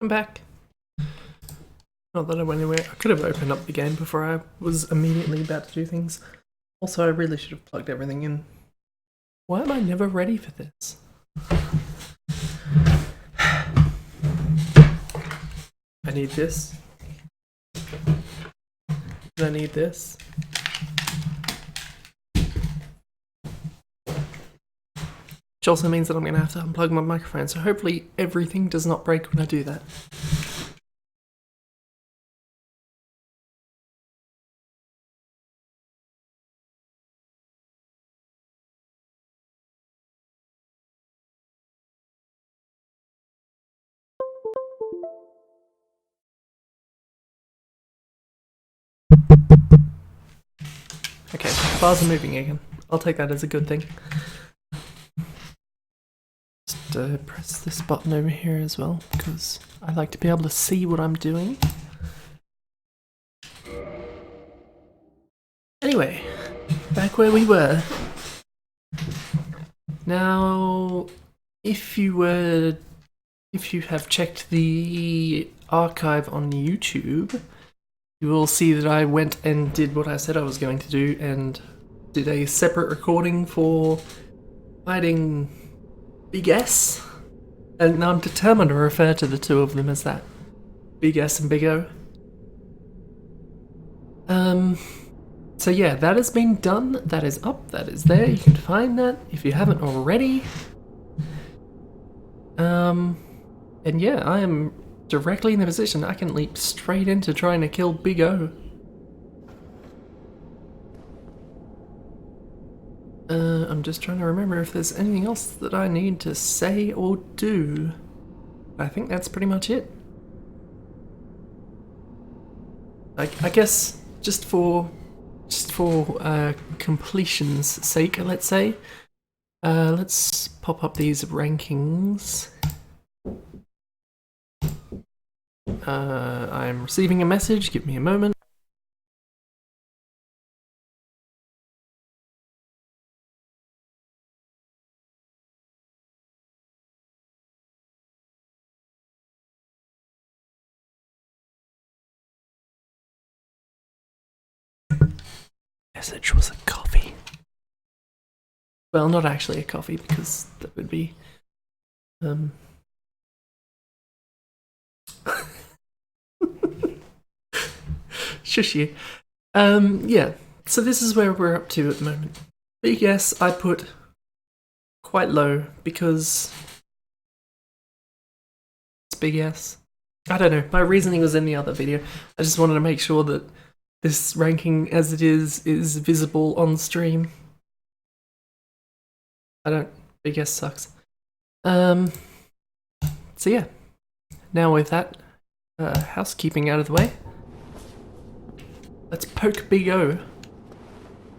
I'm back. Not that I went anywhere. I could have opened up the game before I was immediately about to do things. Also, I really should have plugged everything in. Why am I never ready for this? I need this. I need this. Which also means that I'm going to have to unplug my microphone, so hopefully everything does not break when I do that. Okay, bars are moving again. I'll take that as a good thing. Just press this button over here as well, because I like to be able to see what I'm doing. Anyway, back where we were. Now, if you have checked the archive on YouTube, you will see that I went and did what I said I was going to do and did a separate recording for fighting Big S. And I'm determined to refer to the two of them as that. Big S and Big O. So yeah, that has been done, that is up, that is there, you can find that if you haven't already. And yeah, I am directly in the position I can leap straight into trying to kill Big O. I'm just trying to remember if there's anything else that I need to say or do. I think that's pretty much it. I guess just for completion's sake, let's say, let's pop up these rankings. I'm receiving a message, give me a moment. Message was a coffee. Well, not actually a coffee, because that would be shush you. Yeah, so this is where we're up to at the moment. Big S I put quite low because it's Big S. I don't know, my reasoning was in the other video. I just wanted to make sure that this ranking as it is visible on stream. Big S sucks. So yeah, now with that housekeeping out of the way, let's poke Big O.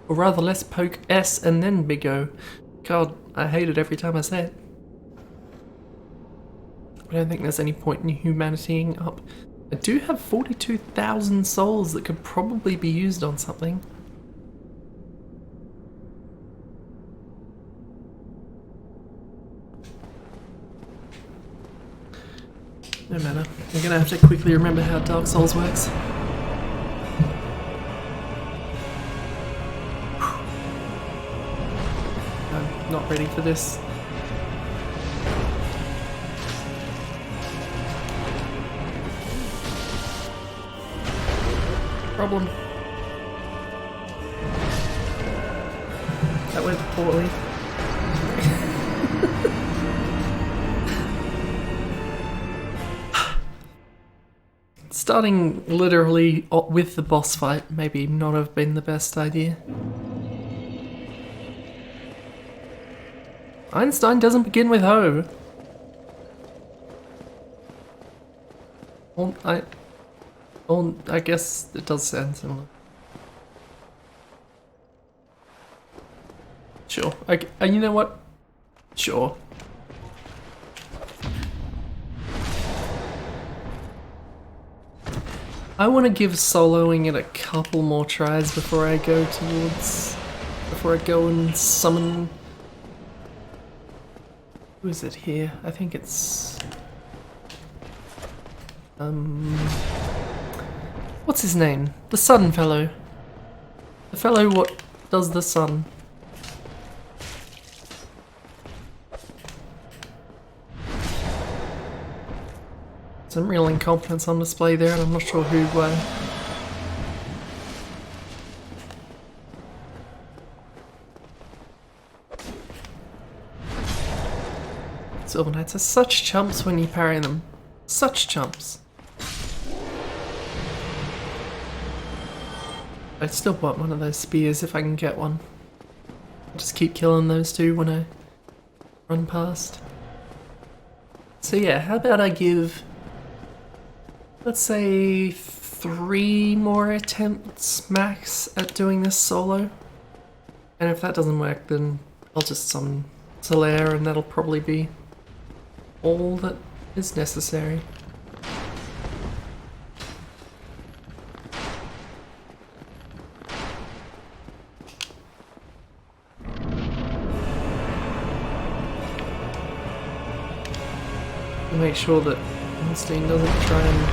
Or rather, let's poke S and then Big O. God, I hate it every time I say it. I don't think there's any point in humanitying up. I do have 42,000 souls that could probably be used on something. No matter. I'm gonna have to quickly remember how Dark Souls works. I'm not ready for this. Problem. That went poorly. Starting literally with the boss fight maybe not have been the best idea. Ornstein doesn't begin with O. I guess it does sound similar. Sure. Okay. You know what? Sure. I want to give soloing it a couple more tries before I go and summon. Who is it here? I think it's What's his name? The sun fellow. The fellow what does the sun. Some real incompetence on display there, and I'm not sure who. Silver Knights are such chumps when you parry them. Such chumps. I'd still want one of those spears if I can get one. I'll just keep killing those two when I run past. So yeah, how about I give, let's say, 3 more attempts max at doing this solo. And if that doesn't work, then I'll just summon Solaire, and that'll probably be all that is necessary. Make sure that Ornstein doesn't try and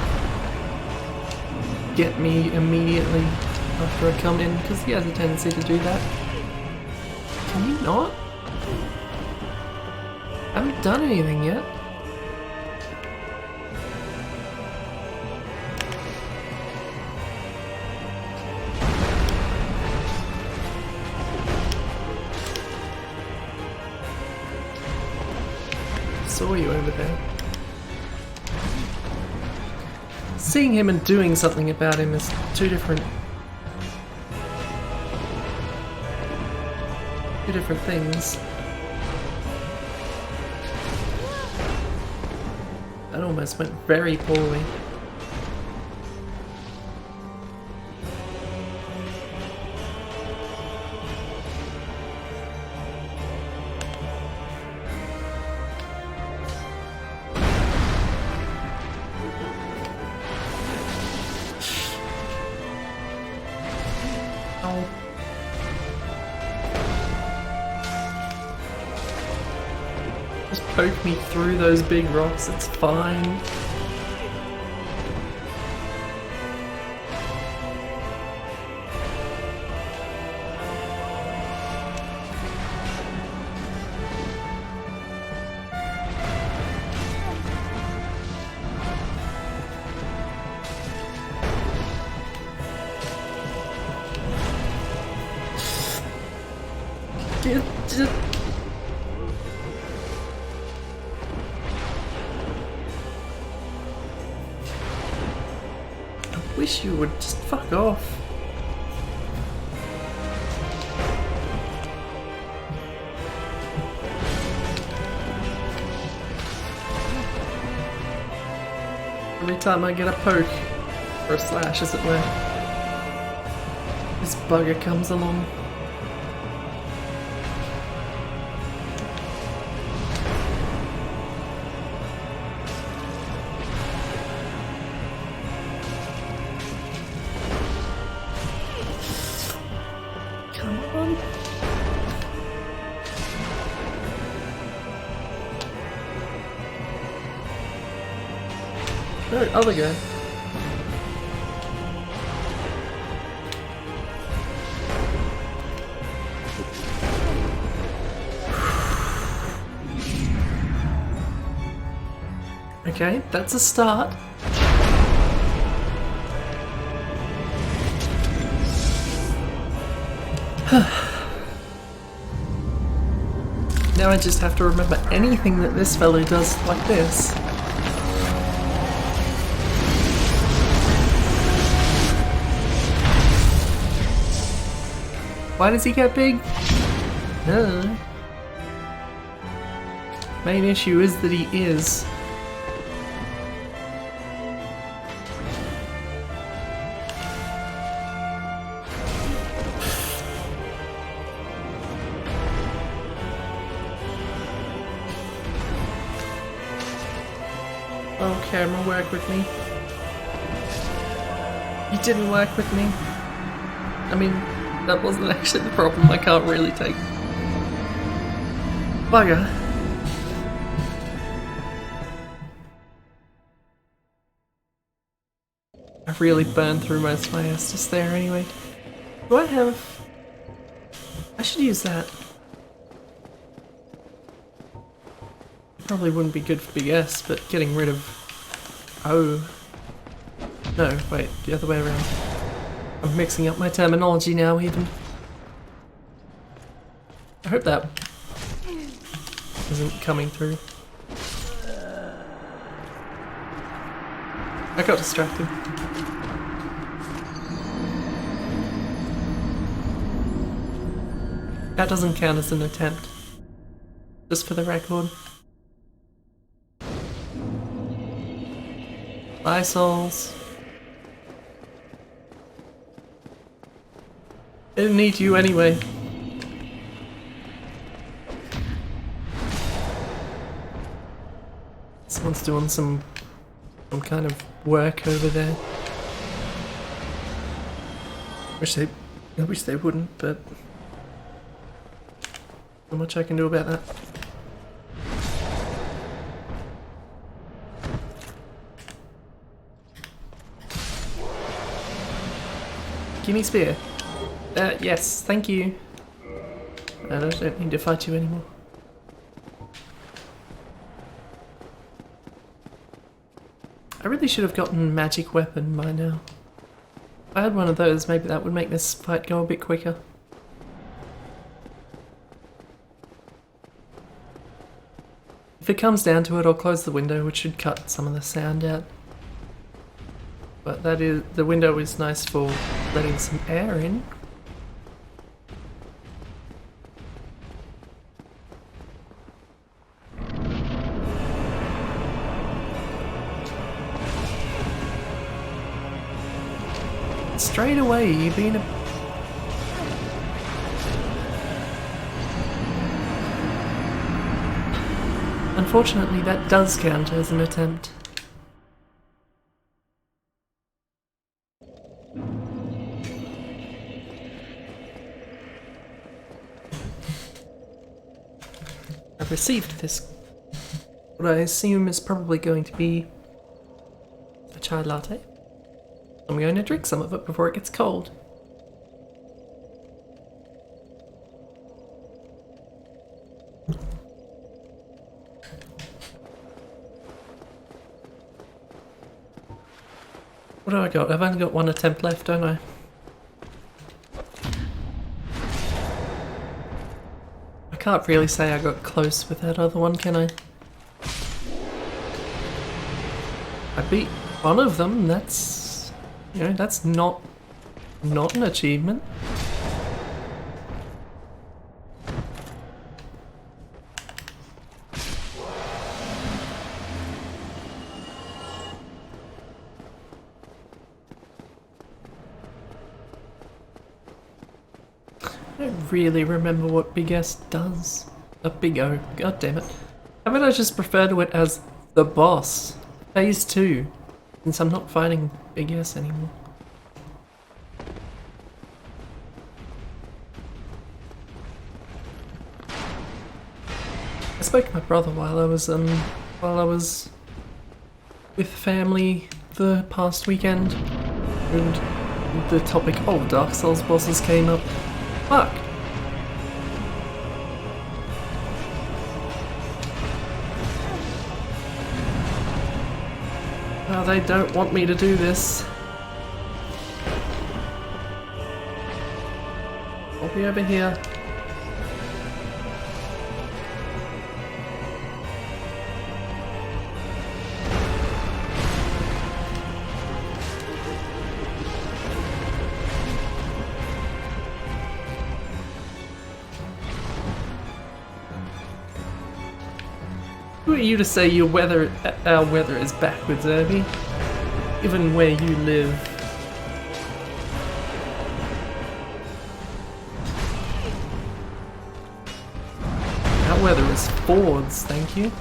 get me immediately after I come in, because he has a tendency to do that. Can you not? I haven't done anything yet. Saw you over there. Seeing him and doing something about him is two different things. That almost went very poorly. Just poke me through those big rocks, it's fine. I wish you would just fuck off. Every time I get a poke, or a slash as it were, this bugger comes along. No, other guy. Okay, that's a start. Now I just have to remember anything that this fellow does like this. Why does he get big? Main issue is that he is. Oh, camera, work with me. You didn't work with me. I mean, that wasn't actually the problem. I can't really take. Bugger. I've really burned through most of my Estus there anyway. Do I have... I should use that. Probably wouldn't be good for Big S, but getting rid of... Oh. No, wait, the other way around. I'm mixing up my terminology now even. I hope that isn't coming through. I got distracted. That doesn't count as an attempt. Just for the record. Bye, souls. I didn't need you anyway. Someone's doing some kind of work over there. I wish they wouldn't, but not much I can do about that. Give me spear. Yes, thank you. I don't need to fight you anymore. I really should have gotten magic weapon by now. If I had one of those, maybe that would make this fight go a bit quicker. If it comes down to it, I'll close the window, which should cut some of the sound out. But that is, the window is nice for letting some air in. Straight away, you've been a... Unfortunately, that does count as an attempt. I've received this, what I assume is probably going to be a chai latte. I'm going to drink some of it before it gets cold. What do I got? I've only got one attempt left, don't I? I can't really say I got close with that other one, can I? I beat one of them, that's... You know, that's not an achievement. I don't really remember what Big S does. A Big O, god damn it. How about I just refer to it as the boss? Phase 2. Since I'm not fighting Big S anymore. I spoke to my brother while I was with family the past weekend, and the topic of Dark Souls bosses came up. Fuck! Oh, they don't want me to do this. I'll be over here. Who are you to say our weather is backwards, Irby? Given where you live. Our weather is forwards, thank you.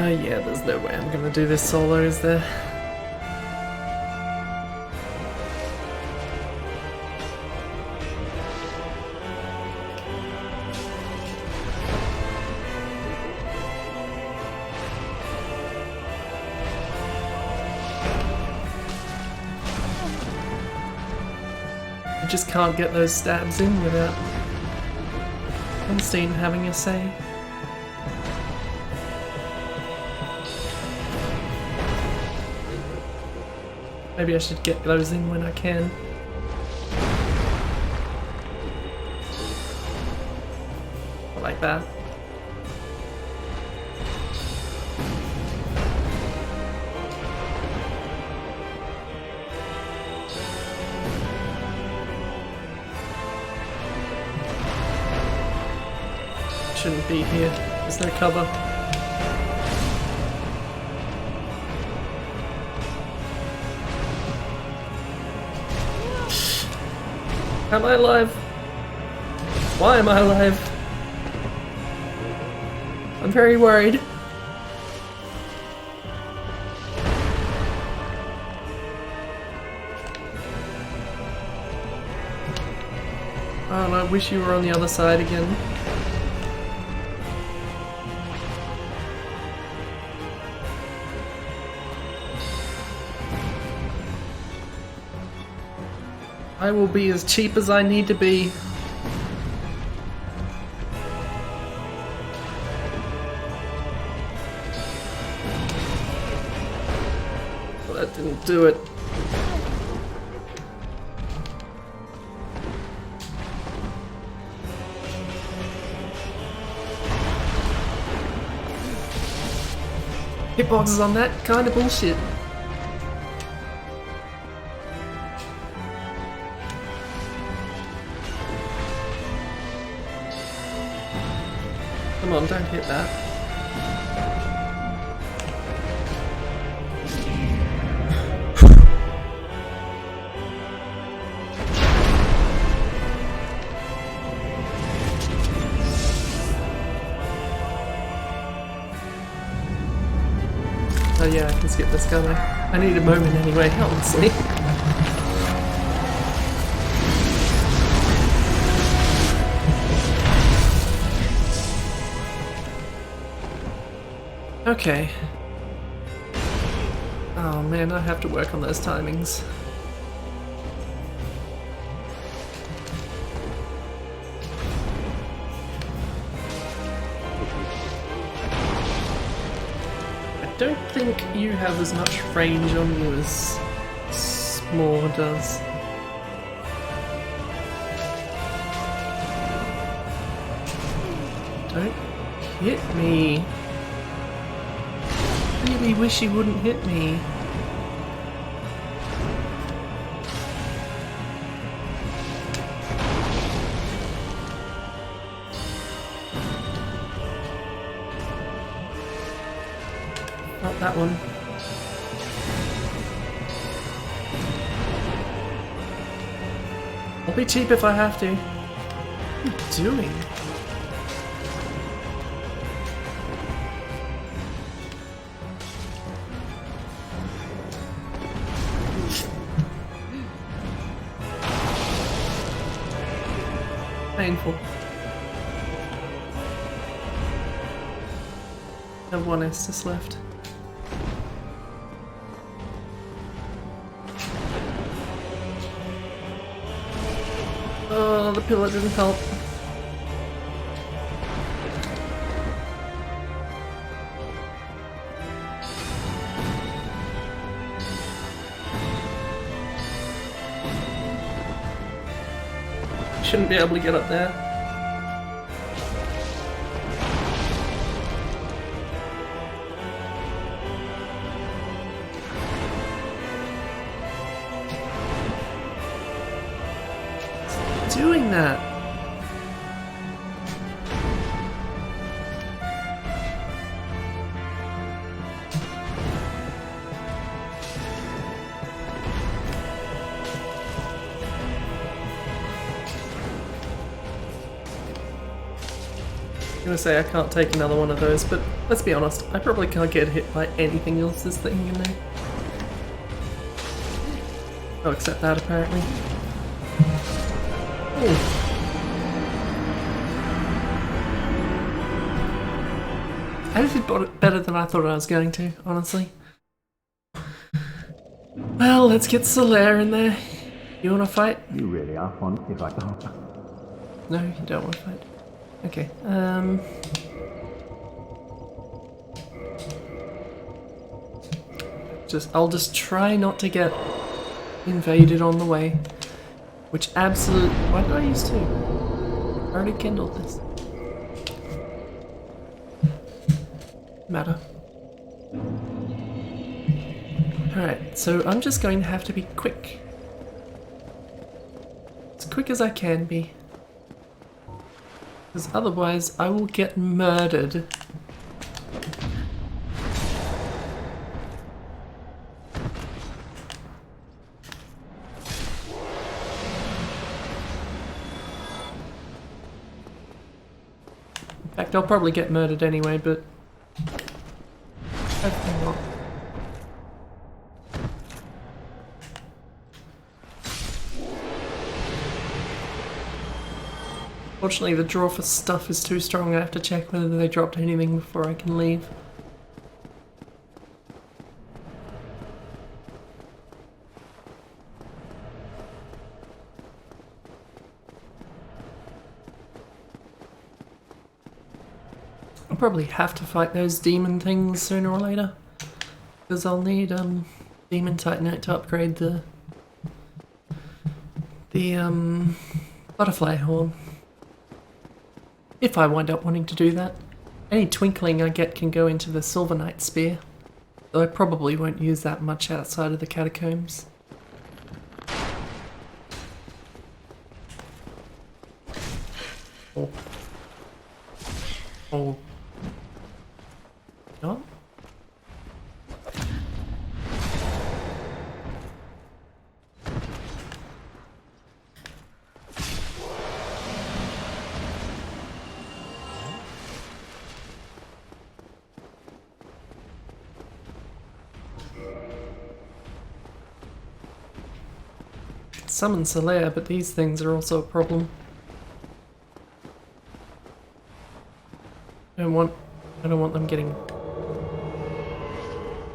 Yeah, there's no way I'm gonna do this solo, is there? You just can't get those stabs in without Ornstein having a say. Maybe I should get those in when I can. Like that. Shouldn't be here. There's no cover. Am I alive? Why am I alive? I'm very worried. Oh, and I wish you were on the other side again. I will be as cheap as I need to be. Well, that didn't do it. Hitboxes on that kind of bullshit. Come on, don't hit that. Oh yeah, I can skip this, can't I? I need a moment anyway, honestly. Okay. Oh man, I have to work on those timings. I don't think you have as much range on you as S'more does. Don't hit me. I really wish he wouldn't hit me. Not that one. I'll be cheap if I have to. What are you doing? Painful. I have one Estus left. Oh, the pillar didn't help. Shouldn't be able to get up there. It's doing that. I'm gonna say I can't take another one of those, but let's be honest, I probably can't get hit by anything else this thing can do. Oh, except that apparently. Ooh. I did better than I thought I was going to, honestly. Well, let's get Solaire in there. You wanna fight? You really are fun if I don't. No, you don't wanna fight. Okay, I'll just try not to get invaded on the way. Which absolute... Why did I use two? I already kindled this. Matter. Alright, so I'm just going to have to be quick. As quick as I can be. Because otherwise I will get murdered. In fact, I'll probably get murdered anyway, but hopefully not. Fortunately, the draw for stuff is too strong. I have to check whether they dropped anything before I can leave. I'll probably have to fight those demon things sooner or later, because I'll need demon titanite to upgrade the butterfly horn. If I wind up wanting to do that. Any twinkling I get can go into the silver knight spear, though I probably won't use that much outside of the catacombs. Oh. Oh. What? Summon Solaire, but these things are also a problem. I don't want them getting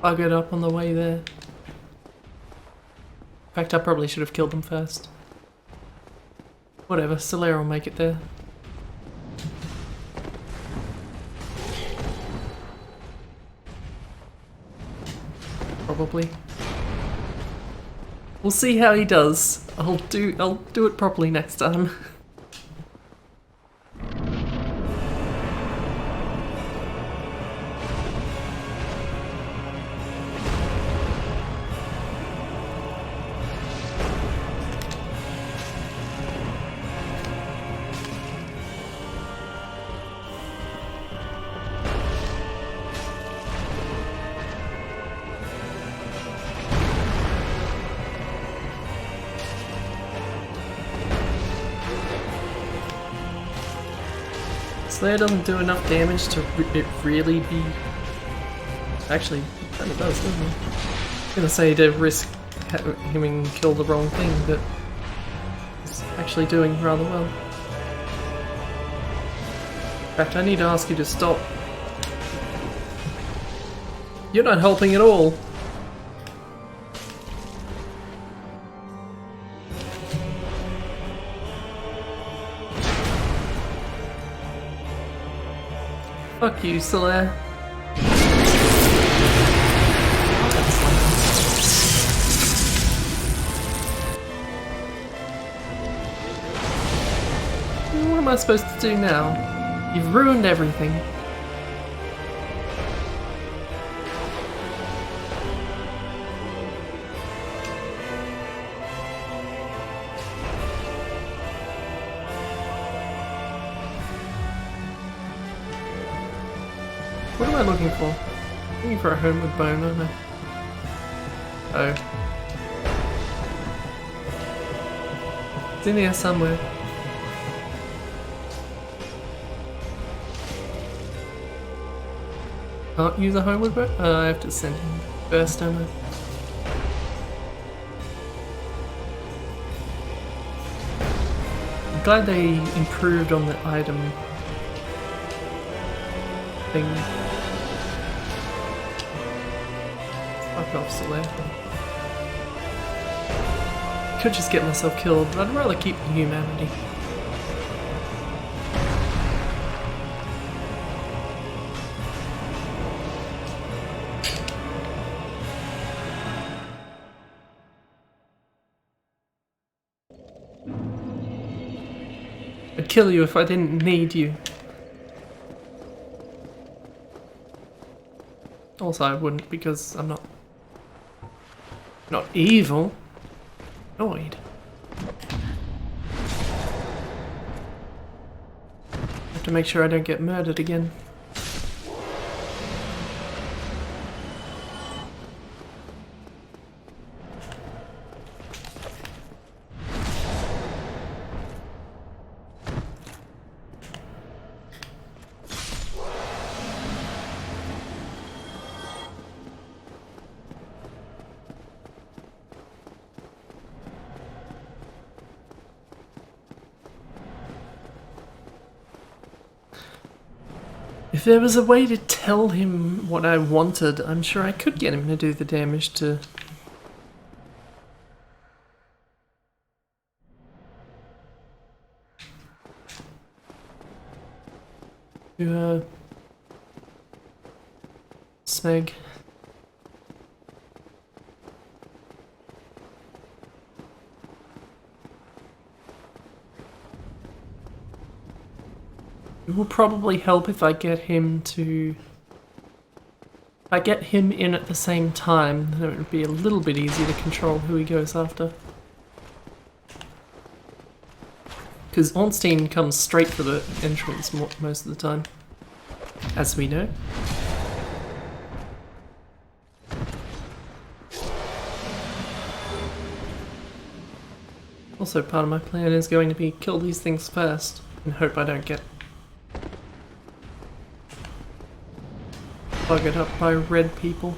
buggered up on the way there. In fact, I probably should have killed them first. Whatever, Solaire will make it there. Probably. We'll see how he does. I'll do it properly next time. Slayer doesn't do enough damage to it really be... Actually, it kind of does, doesn't it? I was gonna say to risk having killed the wrong thing, but it's actually doing rather well. In fact, I need to ask you to stop. You're not helping at all. Fuck you, Solaire. What am I supposed to do now? You've ruined everything. What am I looking for? Looking for a homeward bone, aren't I? Oh. It's in here somewhere. Can't use a homeward bone? I have to send him first, don't I? I'm glad they improved on the item thing. Fuck off, Solaire. could just get myself killed, but I'd rather keep the humanity. I'd kill you if I didn't need you. Also, I wouldn't because I'm not evil. Annoyed. I have to make sure I don't get murdered again. If there was a way to tell him what I wanted, I'm sure I could get him to do the damage to... Smeg. It will probably help if I get him to... If I get him in at the same time, then it would be a little bit easier to control who he goes after. Because Ornstein comes straight for the entrance most of the time, as we know. Also, part of my plan is going to be kill these things first, and hope I don't get buggered up by red people.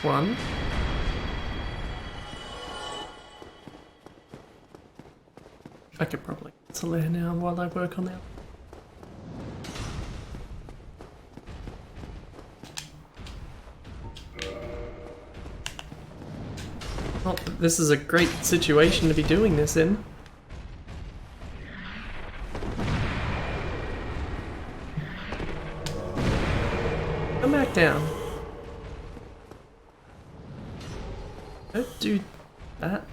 One. I could probably cancel there now while I work on that. Not that this is a great situation to be doing this in. Come back down. Don't do that.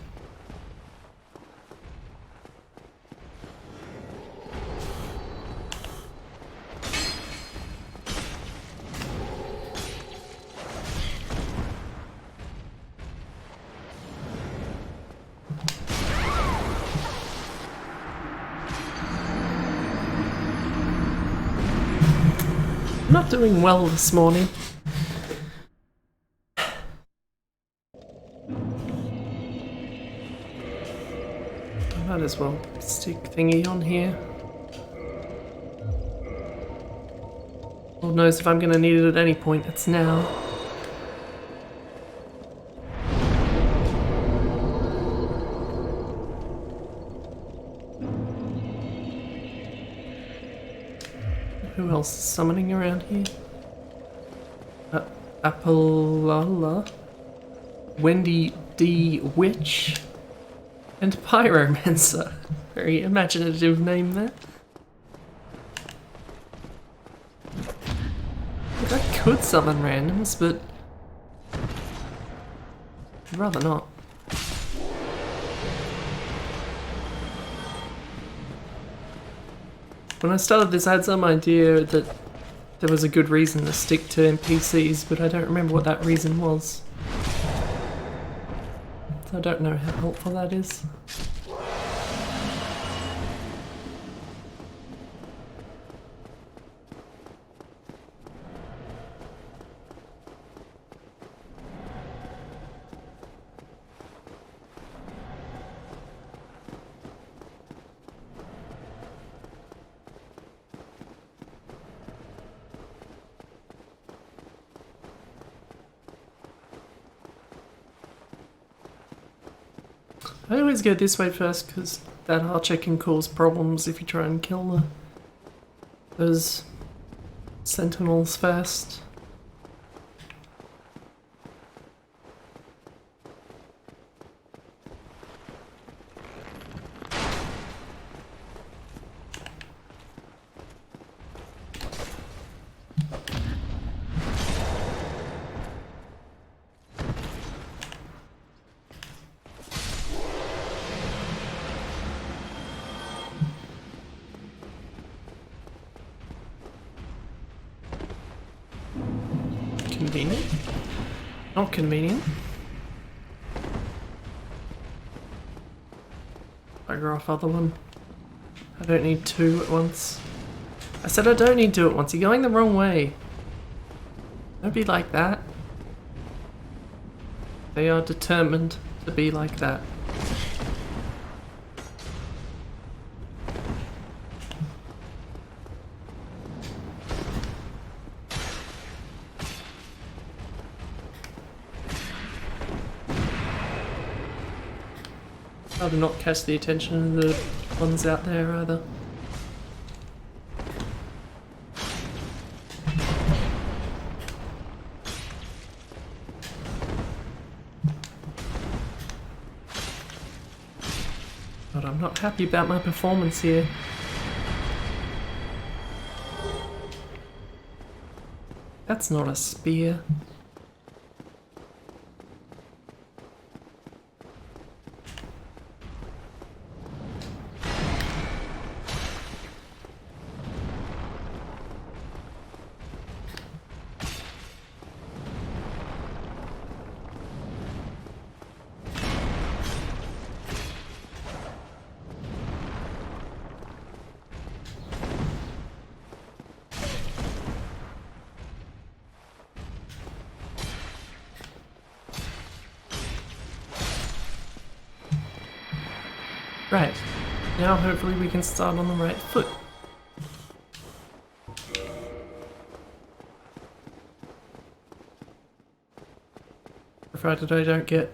I'm not doing well this morning. Might as well stick thingy on here. Lord knows if I'm going to need it at any point, it's now. Who else is summoning around here? Apolala, Wendy D. Witch, and Pyromancer. Very imaginative name there. Look, I could summon randoms, but I'd rather not. When I started this, I had some idea that there was a good reason to stick to NPCs, but I don't remember what that reason was. So I don't know how helpful that is. I always go this way first because that archer can cause problems if you try and kill those sentinels first. Convenient. Not convenient. Bugger off, other one. I don't need two at once. I said I don't need two at once. You're going the wrong way. Don't be like that. They are determined to be like that. I do not catch the attention of the ones out there either. But I'm not happy about my performance here. That's not a spear. Right, now hopefully we can start on the right foot. Provided I don't get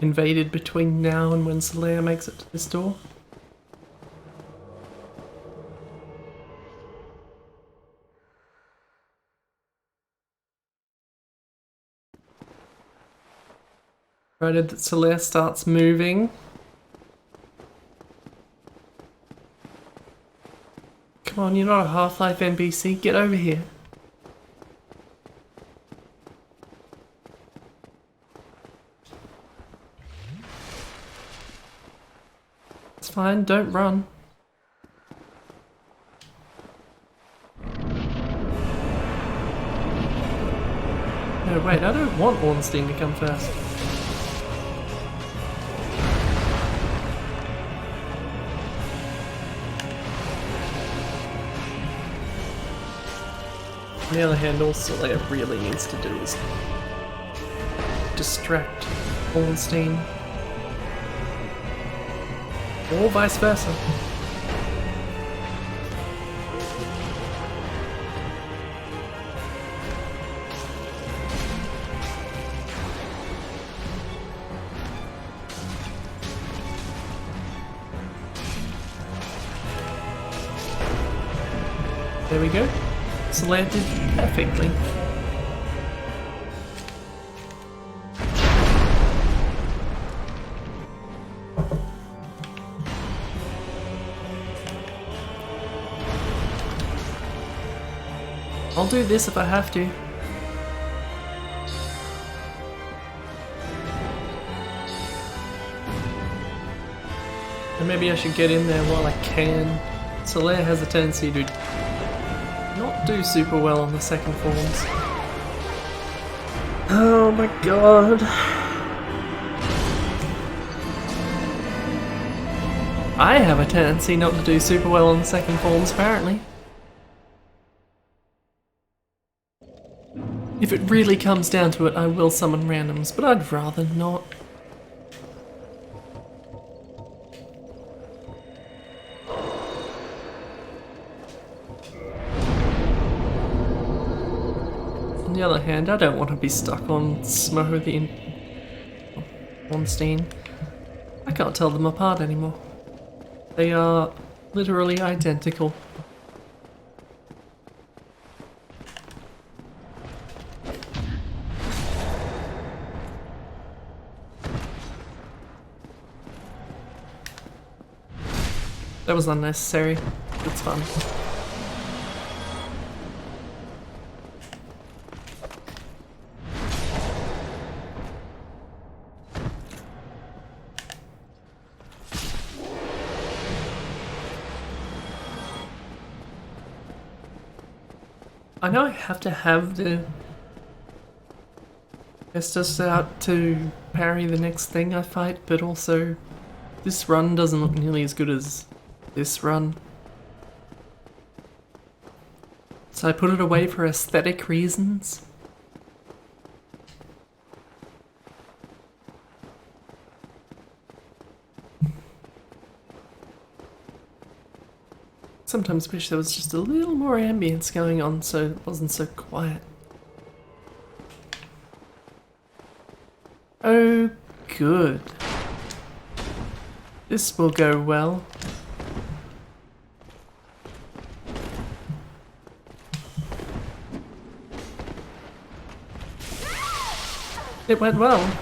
invaded between now and when Solea makes it to this door. Provided that Solea starts moving. Come on, you're not a Half-Life NPC, get over here. It's fine, don't run. No, wait, I don't want Ornstein to come first. On the other hand, all Solea really needs to do is distract Ornstein. Or vice versa. There we go. Solea did perfectly. I'll do this if I have to. And maybe I should get in there while I can. Solea has a tendency to not do super well on the second forms. Oh my god. I have a tendency not to do super well on the second forms, apparently. If it really comes down to it, I will summon randoms, but I'd rather not. On the other hand, I don't want to be stuck on Smo the Ornstein. I can't tell them apart anymore. They are literally identical. That was unnecessary. It's fun. I know I have to have the Estus out to parry the next thing I fight, but also this run doesn't look nearly as good as this run. So I put it away for aesthetic reasons. Sometimes wish there was just a little more ambience going on so it wasn't so quiet. Oh, good. This will go well. It went well.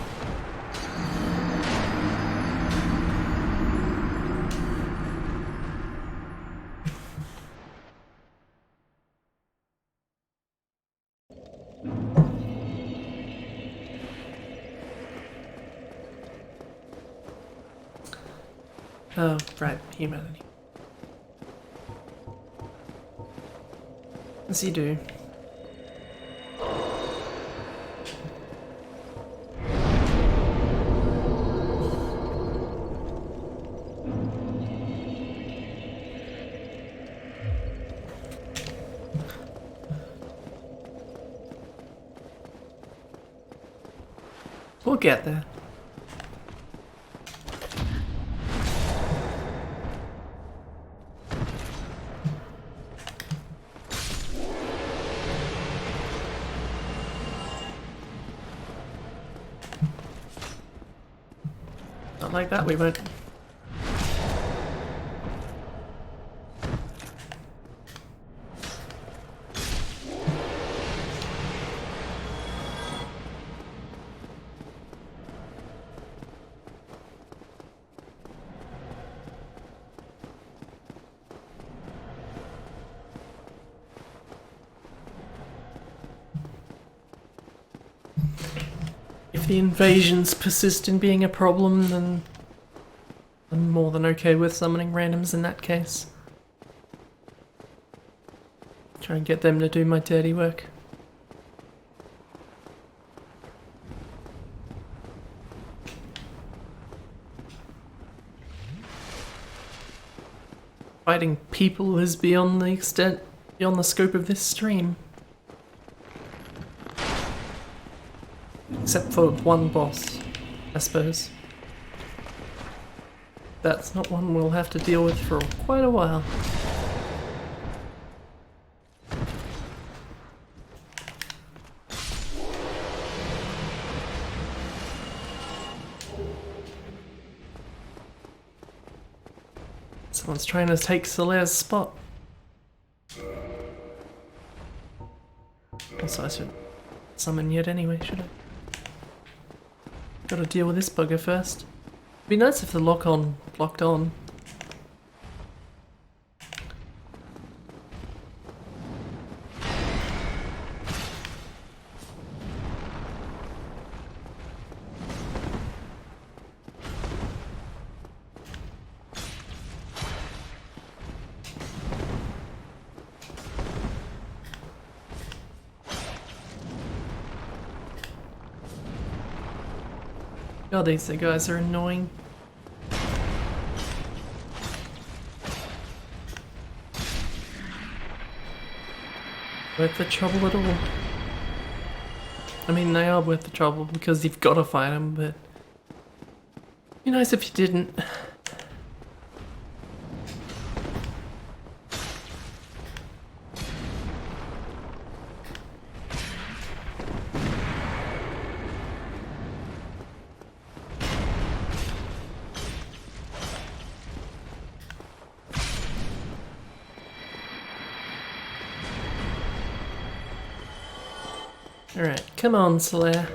Oh, right, humanity. As you do. We'll get there. Not like that, we won't. If the invasions persist in being a problem, then I'm more than okay with summoning randoms in that case. Try and get them to do my dirty work. Fighting people is beyond the scope of this stream. Except for one boss, I suppose. That's not one we'll have to deal with for quite a while. Someone's trying to take Solaire's spot. Also, I should summon yet anyway, should I? Gotta deal with this bugger first. It'd be nice if the lock-on locked on. God, these guys are annoying. Worth the trouble at all. I mean, they are worth the trouble because you've got to fight them, but it'd be nice if you didn't. Alright, come on, Solaire.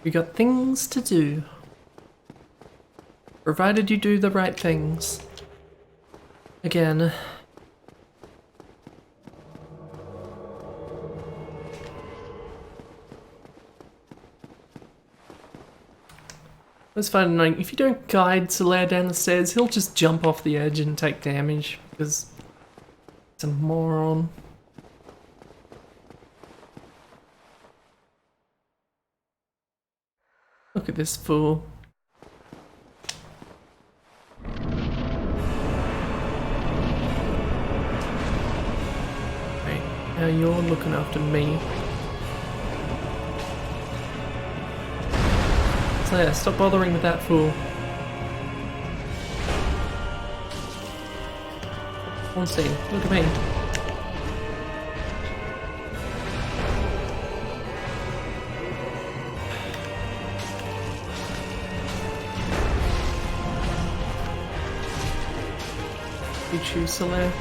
We got things to do. Provided you do the right things. Again. It's fun annoying. If you don't guide Solaire down the stairs, he'll just jump off the edge and take damage because it's a moron. Look at this fool. Right, now you're looking after me. So yeah, stop bothering with that fool. Ornstein, look at me. You choose Solaire.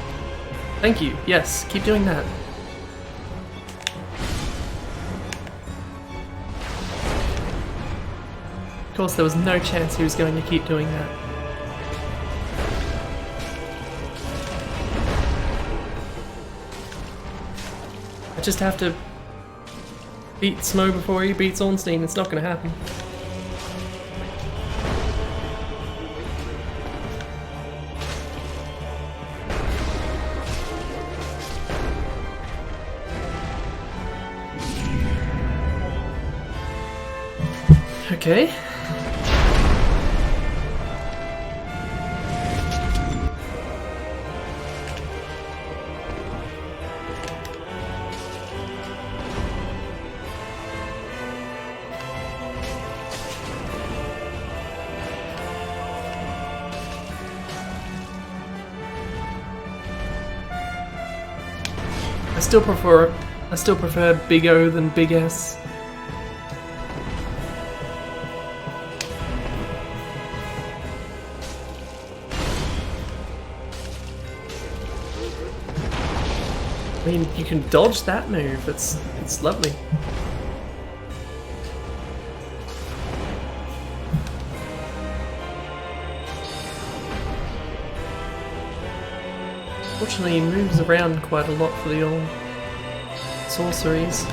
Thank you, yes, keep doing that. Of course, there was no chance he was going to keep doing that. I just have to beat Smo before he beats Ornstein. It's not going to happen. Okay. I still prefer Big O than Big S. I mean, you can dodge that move. It's lovely. Fortunately, he moves around quite a lot for the old sorceries.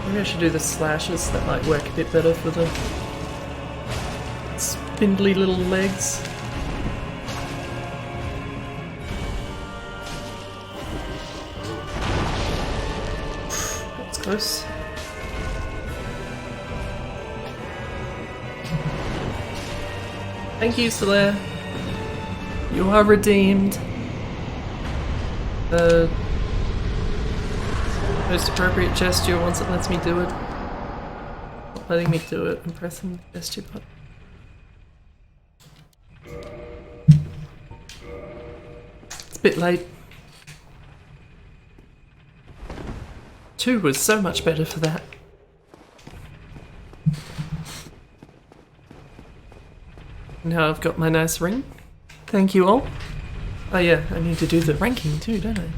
Maybe I should do the slashes. That might work a bit better for the spindly little legs. That's close. Thank you, Solaire. You are redeemed. Most appropriate gesture once it lets me do it. Not letting me do it, I'm pressing the gesture button. It's a bit late. 2 was so much better for that. Now I've got my nice ring. Thank you all. Oh yeah, I need to do the ranking too, don't I?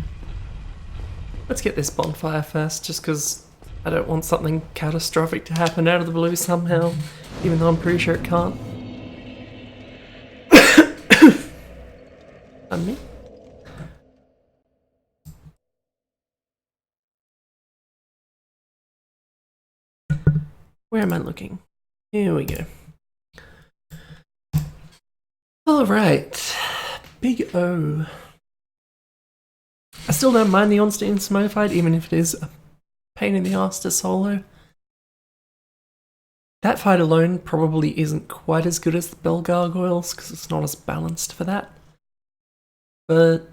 Let's get this bonfire first, just because I don't want something catastrophic to happen out of the blue somehow, even though I'm pretty sure it can't. Pardon me? Where am I looking? Here we go. Alright, Big O. I still don't mind the Ornstein Smo fight, even if it is a pain in the ass to solo. That fight alone probably isn't quite as good as the Bell Gargoyles, because it's not as balanced for that. But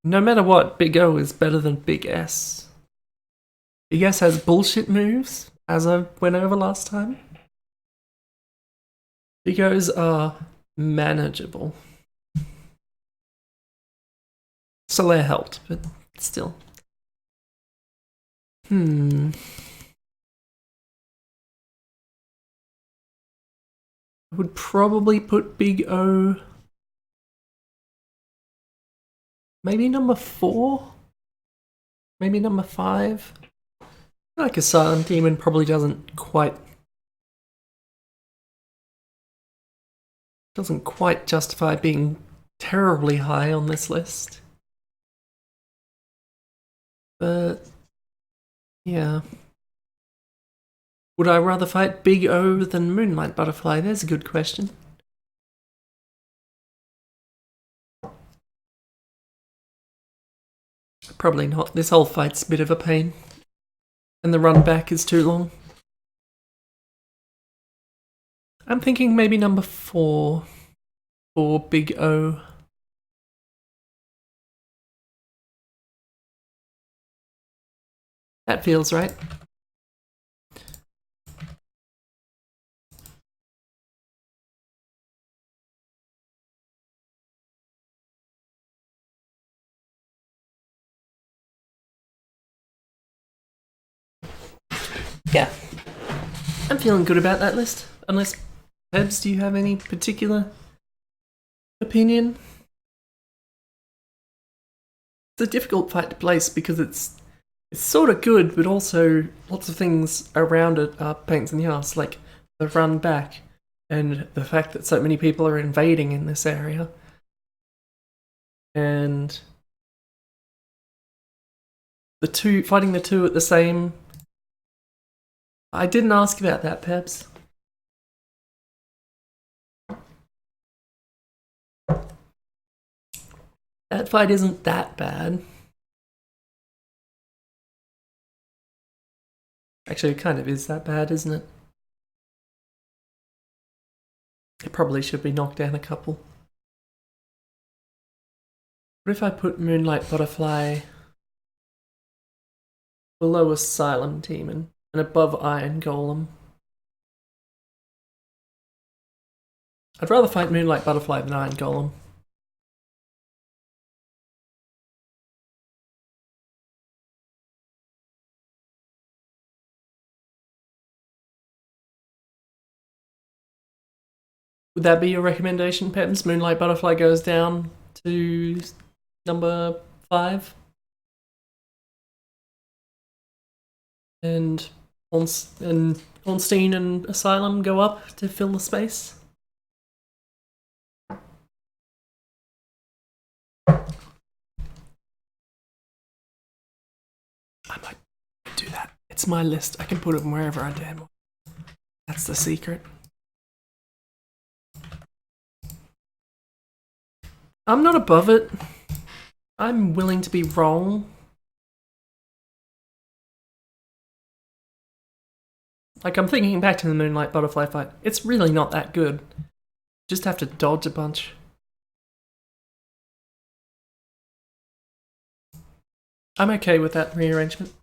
no matter what, Big O is better than Big S. Big S has bullshit moves, as I went over last time. Big O's are manageable. Solaire helped, but still. I would probably put Big O Maybe number 4? Maybe number 5? I feel like a silent demon probably doesn't quite justify being terribly high on this list. But yeah. Would I rather fight Big O than Moonlight Butterfly? There's a good question. Probably not. This whole fight's a bit of a pain. And the run back is too long. I'm thinking maybe number 4 for Big O. That feels right. Yeah. I'm feeling good about that list. Unless, Pebs, do you have any particular opinion? It's a difficult fight to place because it's sort of good, but also lots of things around it are pains in the ass, like the run back and the fact that so many people are invading in this area. And fighting the two at the same... I didn't ask about that, Pebs. That fight isn't that bad. Actually, it kind of is that bad, isn't it? It probably should be knocked down a couple. What if I put Moonlight Butterfly below Asylum Demon and above Iron Golem? I'd rather fight Moonlight Butterfly than Iron Golem. Would that be your recommendation, Peps? Moonlight Butterfly goes down to number 5? And Ornstein and Asylum go up to fill the space? I might do that. It's my list. I can put them wherever I damn want. That's the secret. I'm not above it. I'm willing to be wrong. Like, I'm thinking back to the Moonlight Butterfly fight. It's really not that good. Just have to dodge a bunch. I'm okay with that rearrangement.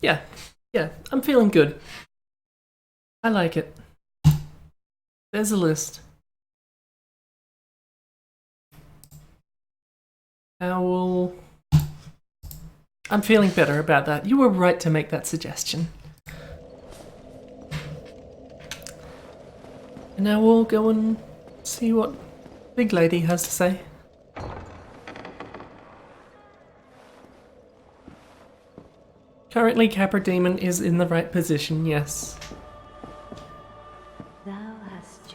Yeah, I'm feeling good. I like it. There's a list. I'm feeling better about that. You were right to make that suggestion. And now we'll go and see what Big Lady has to say. Currently, Capra Demon is in the right position, yes.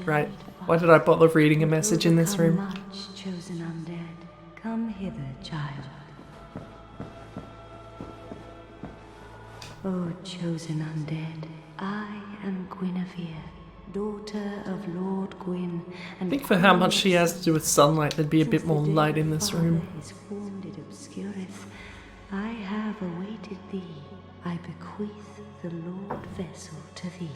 Right. Why did I bother reading a message in this room? Much, chosen undead. Come hither, child. O chosen undead, I am Guinevere, daughter of Lord Gwyn. I think for how much she has to do with sunlight, there'd be a bit more light in this room. I have awaited thee. I bequeath the Lord vessel to thee.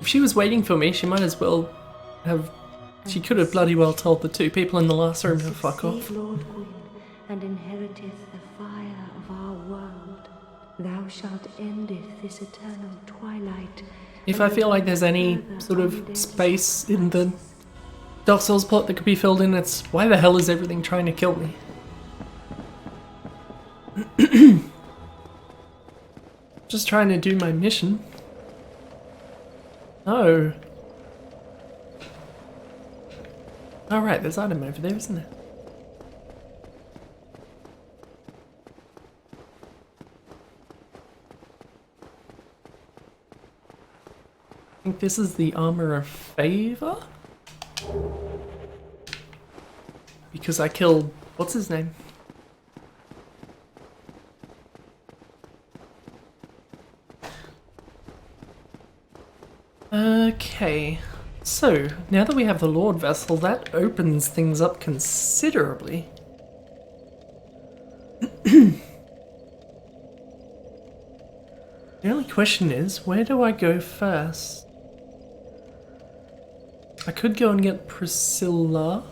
If she was waiting for me, she might as well have... She could have bloody well told the 2 people in the last room to fuck off. Lord Gwyn, and inheriteth the fire of our world. Thou shalt endeth this eternal twilight. If I feel like there's any sort of space in the Dark Souls plot that could be filled in, it's why the hell is everything trying to kill me? Just trying to do my mission. Oh. Oh right, there's item over there, isn't there? I think this is the Armor of Favor? Because I killed... what's his name? Okay, so now that we have the Lord Vessel, that opens things up considerably. The only question is, where do I go first? I could go and get Priscilla.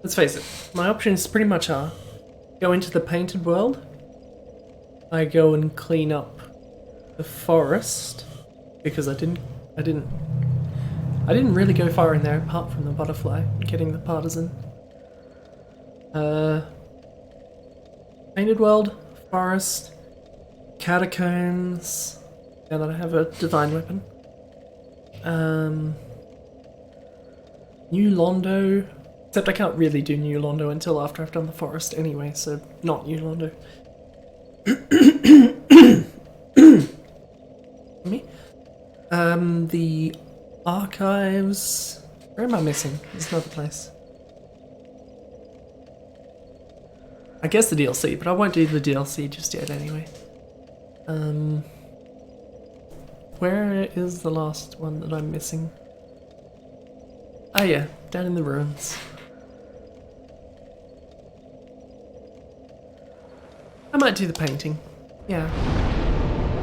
Let's face it, my options pretty much are go into the painted world, I go and clean up the forest, because I didn't really go far in there apart from the butterfly, getting the partisan. Painted world, forest, catacombs, now that I have a divine weapon. New Londo, except I can't really do New Londo until after I've done the forest anyway, so not New Londo. Me? The archives. Where am I missing? There's another place. I guess the DLC, but I won't do the DLC just yet anyway. Where is the last one that I'm missing? Oh yeah, down in the ruins. I might do the painting. Yeah.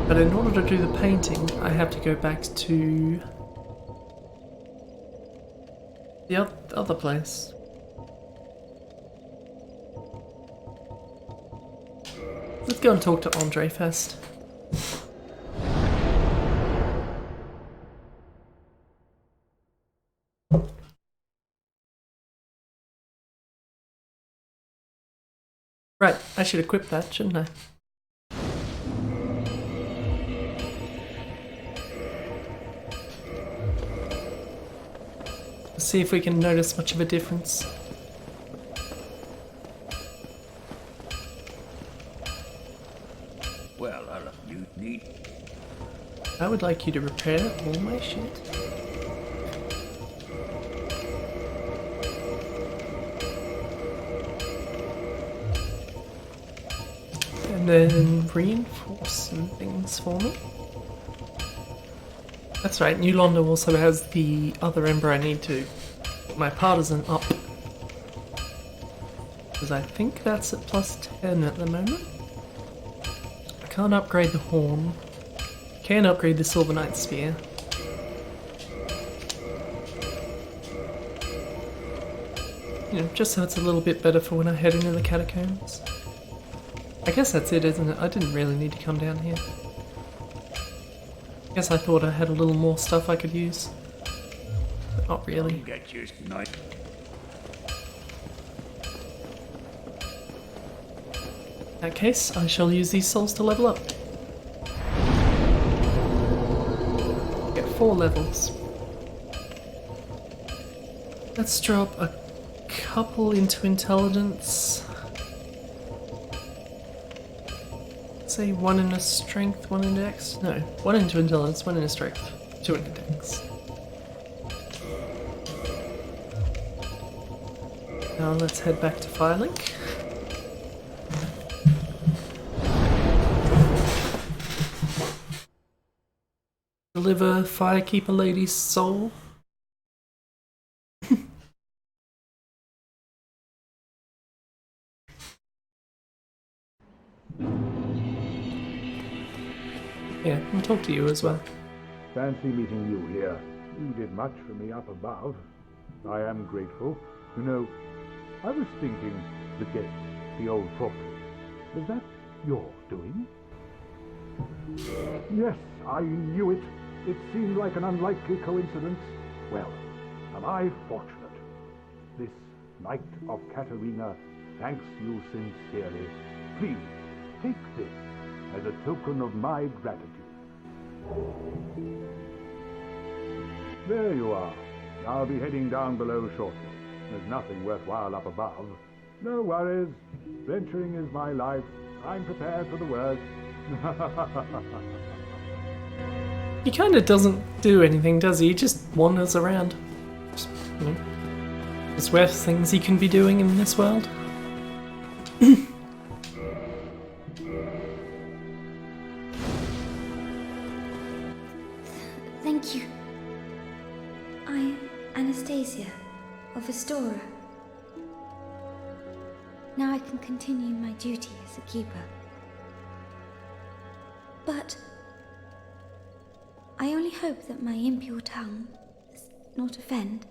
But in order to do the painting, I have to go back to the other place. Let's go and talk to Andre first. Right, I should equip that, shouldn't I? Let's see if we can notice much of a difference. Well, you need. I would like you to repair all my shit. And then reinforce some things for me. That's right, New Londo also has the other ember I need to put my partisan up. Because I think that's at plus 10 at the moment. I can't upgrade the horn. Can upgrade the Silver Knight Spear. You know, just so it's a little bit better for when I head into the catacombs. I guess that's it, isn't it? I didn't really need to come down here. I guess I thought I had a little more stuff I could use. But not really. Get used to night. In that case, I shall use these souls to level up. Get 4 levels. Let's drop a couple into intelligence. Say 1 in a strength, 1 in dex? No, 1 into intelligence, 1 in a strength, 2 in a dex. Now let's head back to Firelink. Deliver Firekeeper Lady's soul. Yeah, I'll talk to you as well. Fancy meeting you here. You did much for me up above. I am grateful. You know, I was thinking the gate, the old fortress. Was that your doing? Yes, I knew it. It seemed like an unlikely coincidence. Well, am I fortunate? This Knight of Katarina thanks you sincerely. Please, take this as a token of my gratitude. There you are. I'll be heading down below shortly. There's nothing worthwhile up above. No worries. Venturing is my life. I'm prepared for the worst. He kind of doesn't do anything, does he? He just wanders around. Just, you know, there's worse things he can be doing in this world. Thank you. I am Anastasia of Astora. Now I can continue my duty as a keeper. But I only hope that my impure tongue does not offend.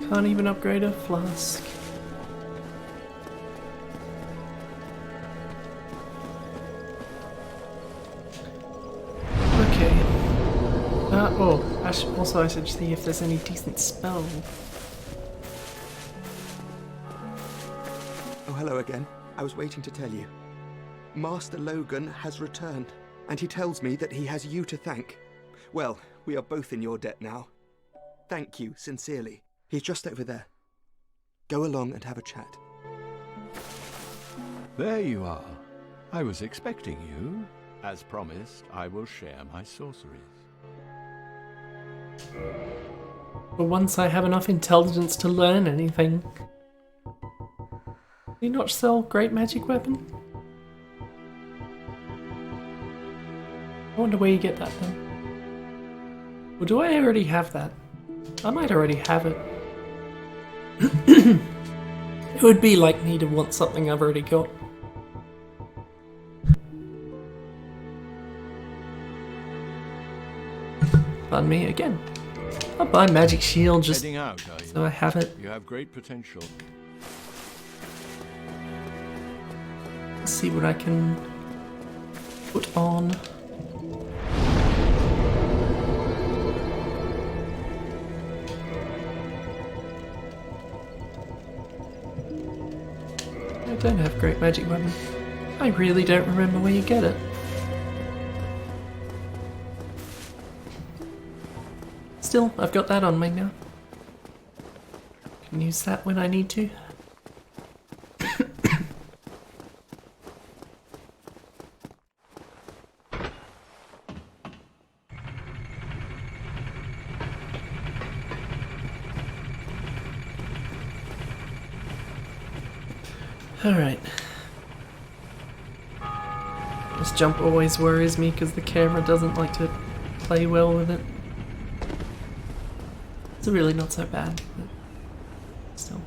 Can't even upgrade a flask. Okay. I should see if there's any decent spell. Oh, hello again. I was waiting to tell you. Master Logan has returned, and he tells me that he has you to thank. Well, we are both in your debt now. Thank you, sincerely. He's just over there. Go along and have a chat. There you are. I was expecting you. As promised, I will share my sorceries. But once I have enough intelligence to learn anything. Do you not sell great magic weapon? I wonder where you get that then. Or do I already have that? I might already have it. It would be like me to want something I've already got. Pardon me again. I'll buy magic shield just Heading out, are you? so I have it. You have great potential. Let's see what I can put on. I don't have great magic weapon. I really don't remember where you get it. Still, I've got that on me now. Can use that when I need to. Alright. This jump always worries me because the camera doesn't like to play well with it. It's really not so bad, but still.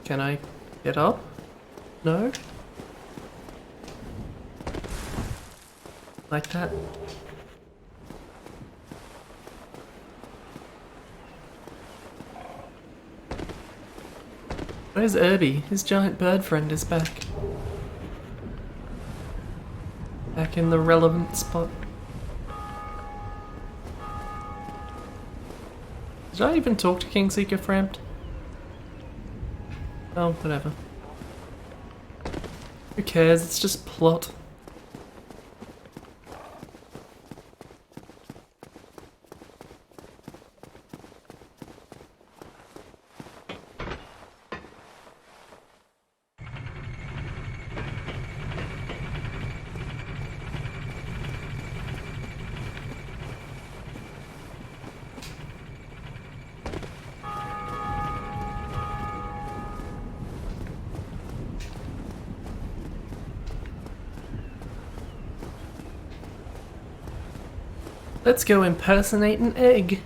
Can I get up? No? Like that? Where's Irby? His giant bird friend is back. Back in the relevant spot. Did I even talk to Kingseeker Frampt? Oh, whatever. Who cares? It's just plot. Let's go impersonate an egg.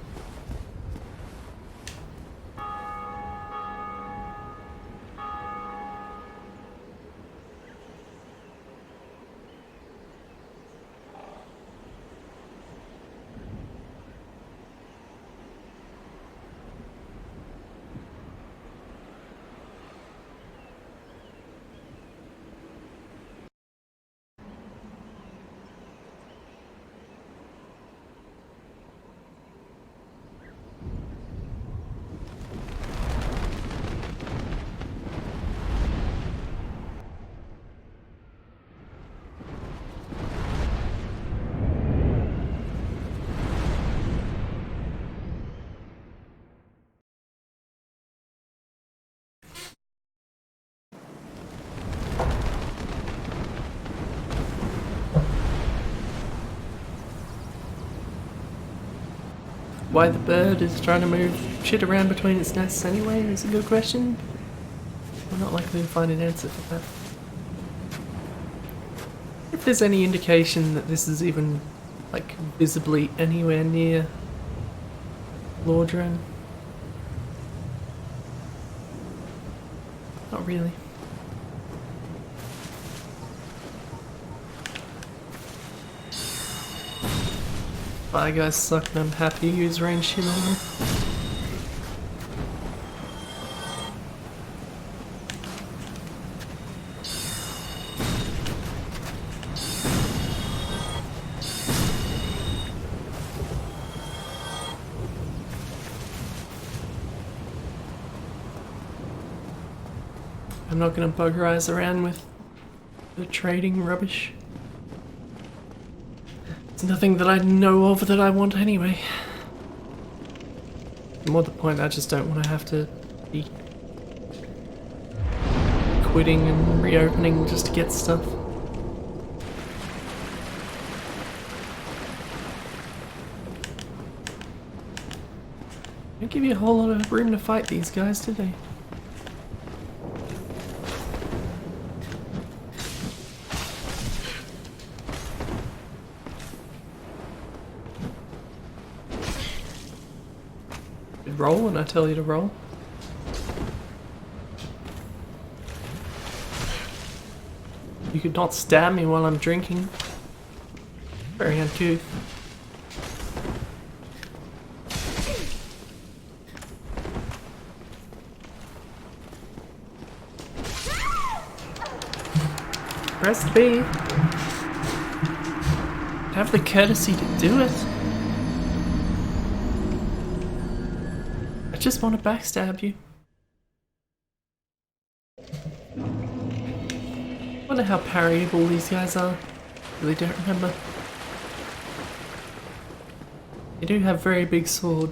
why the bird is trying to move shit around between its nests anyway is a good question. I'm not likely to find an answer for that. If there's any indication that this is even, like, visibly anywhere near Lordran. Not really. Bye guys suck and I'm happy to use range shit on them. I'm not gonna bugger eyes around with the trading rubbish. It's nothing that I know of that I want anyway. More the point, I just don't want to have to be quitting and reopening just to get stuff. Didn't give you a whole lot of room to fight these guys, did they? Roll when I tell you to roll. You could not stab me while I'm drinking. Very uncouth. Press B. Have the courtesy to do it. I just want to backstab you. Wonder how parryable these guys are. Really don't remember. They do have very big sword.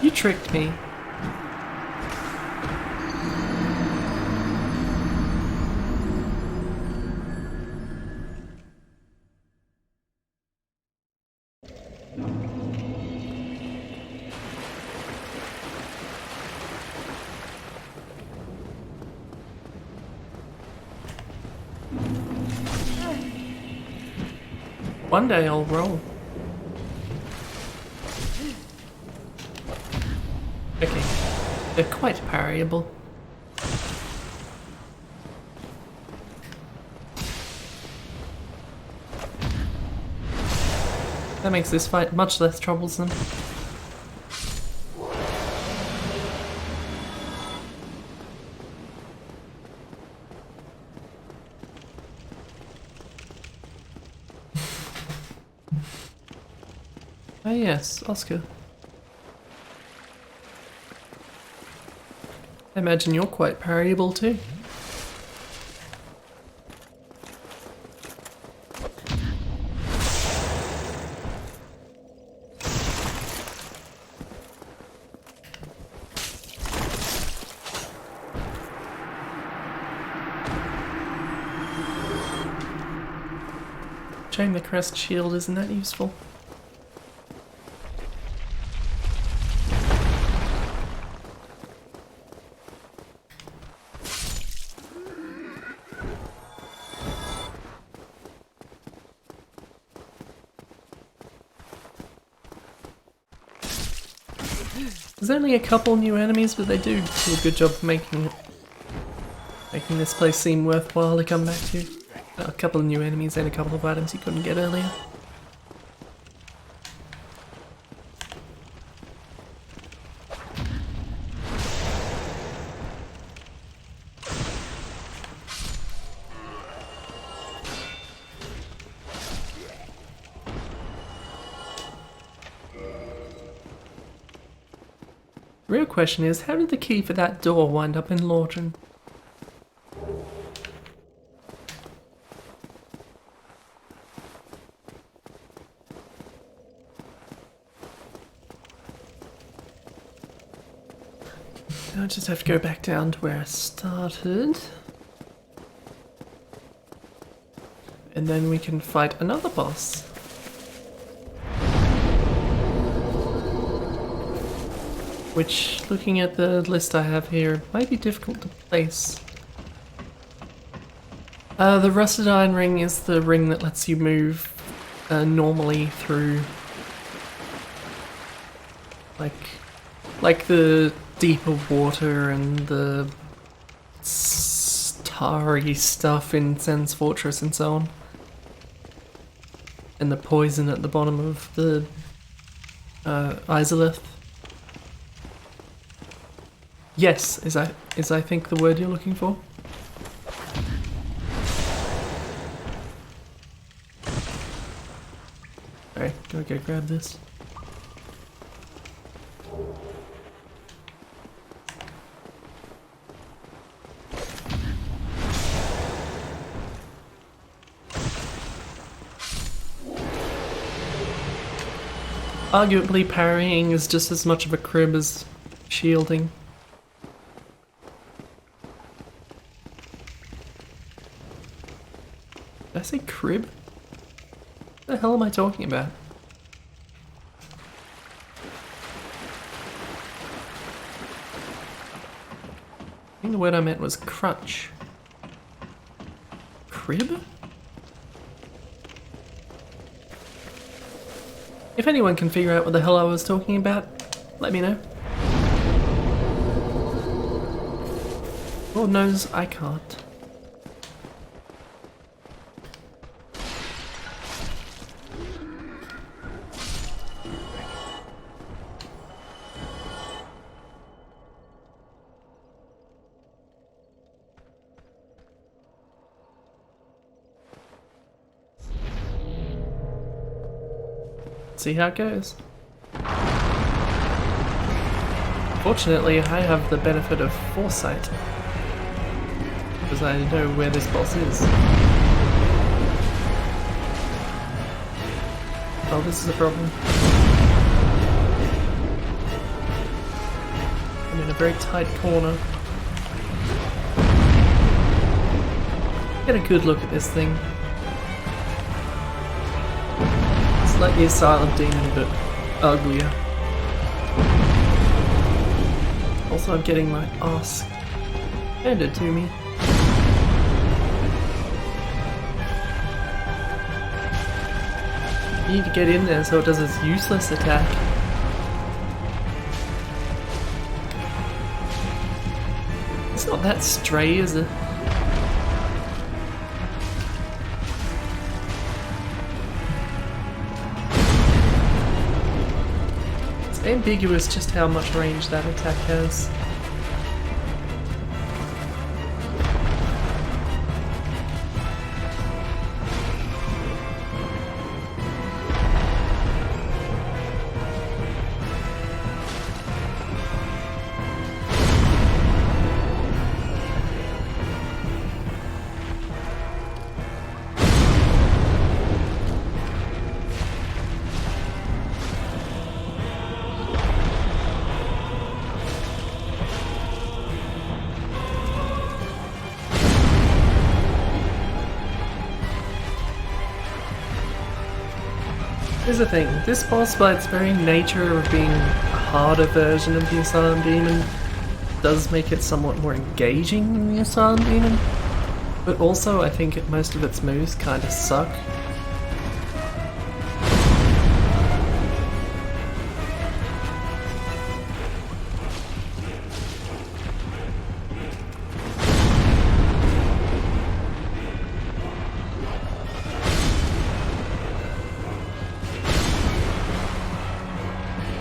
You tricked me. One day I'll roll. Okay, they're quite parryable. That makes this fight much less troublesome. Ah yes, Oscar. I imagine you're quite parryable too. Chain the crest shield isn't that useful? There's only a couple new enemies, but they do a good job of making this place seem worthwhile to come back to. A couple of new enemies and a couple of items you couldn't get earlier. The real question is, how did the key for that door wind up in Lordran? I just have to go back down to where I started. And then we can fight another boss. Which, looking at the list I have here, might be difficult to place. The Rusted Iron Ring is the ring that lets you move normally through, like the deeper water and the starry stuff in Sen's Fortress and so on. And the poison at the bottom of the Izalith. Yes, is I think the word you're looking for. Alright, gotta go grab this. Arguably parrying is just as much of a crib as shielding. Did I say crib? What the hell am I talking about? I think the word I meant was crutch. Crib? If anyone can figure out what the hell I was talking about, let me know. Lord knows I can't. See how it goes. Fortunately, I have the benefit of foresight, because I know where this boss is. Oh, this is a problem. I'm in a very tight corner. Get a good look at this thing. It's like the Asylum Demon, but uglier. Also, I'm getting my ass handed to me. You need to get in there so it does its useless attack. It's not that stray, is it? It's ambiguous just how much range that attack has. Here's the thing, this boss by its very nature of being a harder version of the Asylum Demon does make it somewhat more engaging than the Asylum Demon, but also I think most of its moves kinda suck.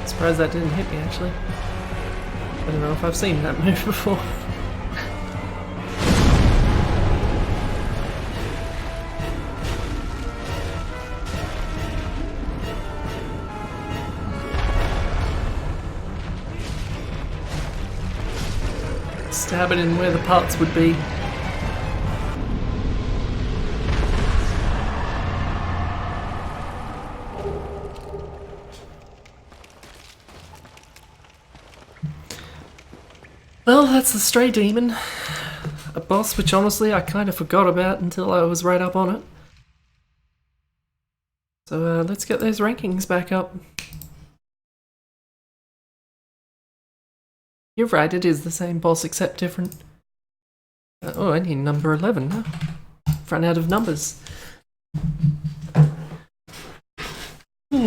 Surprised that didn't hit me, actually. I don't know if I've seen that move before. Stab it in where the parts would be. Well, that's the Stray Demon. A boss which honestly I kind of forgot about until I was right up on it. So let's get those rankings back up. You're right, it is the same boss except different. Oh, I need number 11 now. Run out of numbers. I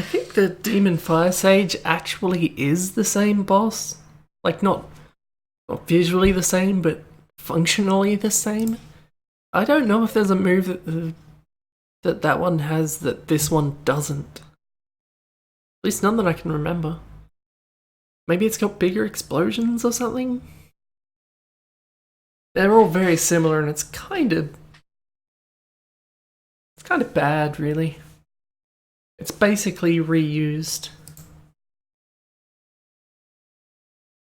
think the Demon Fire Sage actually is the same boss. Like, not visually the same, but functionally the same. I don't know if there's a move that one has that this one doesn't. At least none that I can remember. Maybe it's got bigger explosions or something? They're all very similar and it's kind of bad, really. It's basically reused.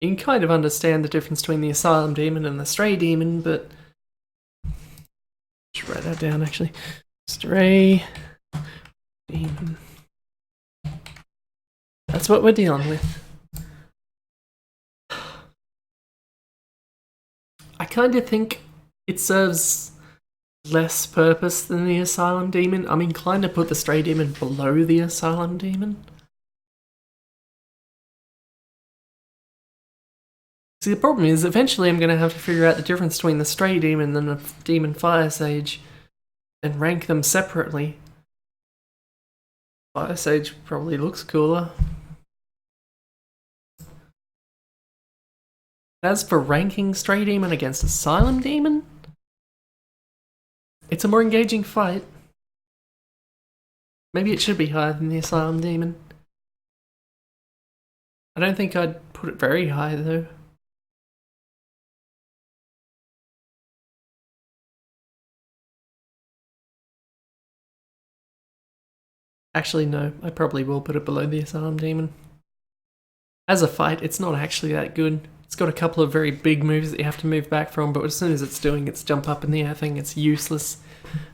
You can kind of understand the difference between the Asylum Demon and the Stray Demon, but... Just write that down, actually. Stray Demon. That's what we're dealing with. I kind of think it serves less purpose than the Asylum Demon. I'm inclined to put the Stray Demon below the Asylum Demon. See, the problem is, eventually I'm going to have to figure out the difference between the Stray Demon and the Demon Fire Sage and rank them separately. Fire Sage probably looks cooler. As for ranking Stray Demon against Asylum Demon, it's a more engaging fight. Maybe it should be higher than the Asylum Demon. I don't think I'd put it very high though. Actually no, I probably will put it below the Asylum Demon. As a fight, it's not actually that good. It's got a couple of very big moves that you have to move back from, but as soon as it's doing its jump up in the air thing, it's useless,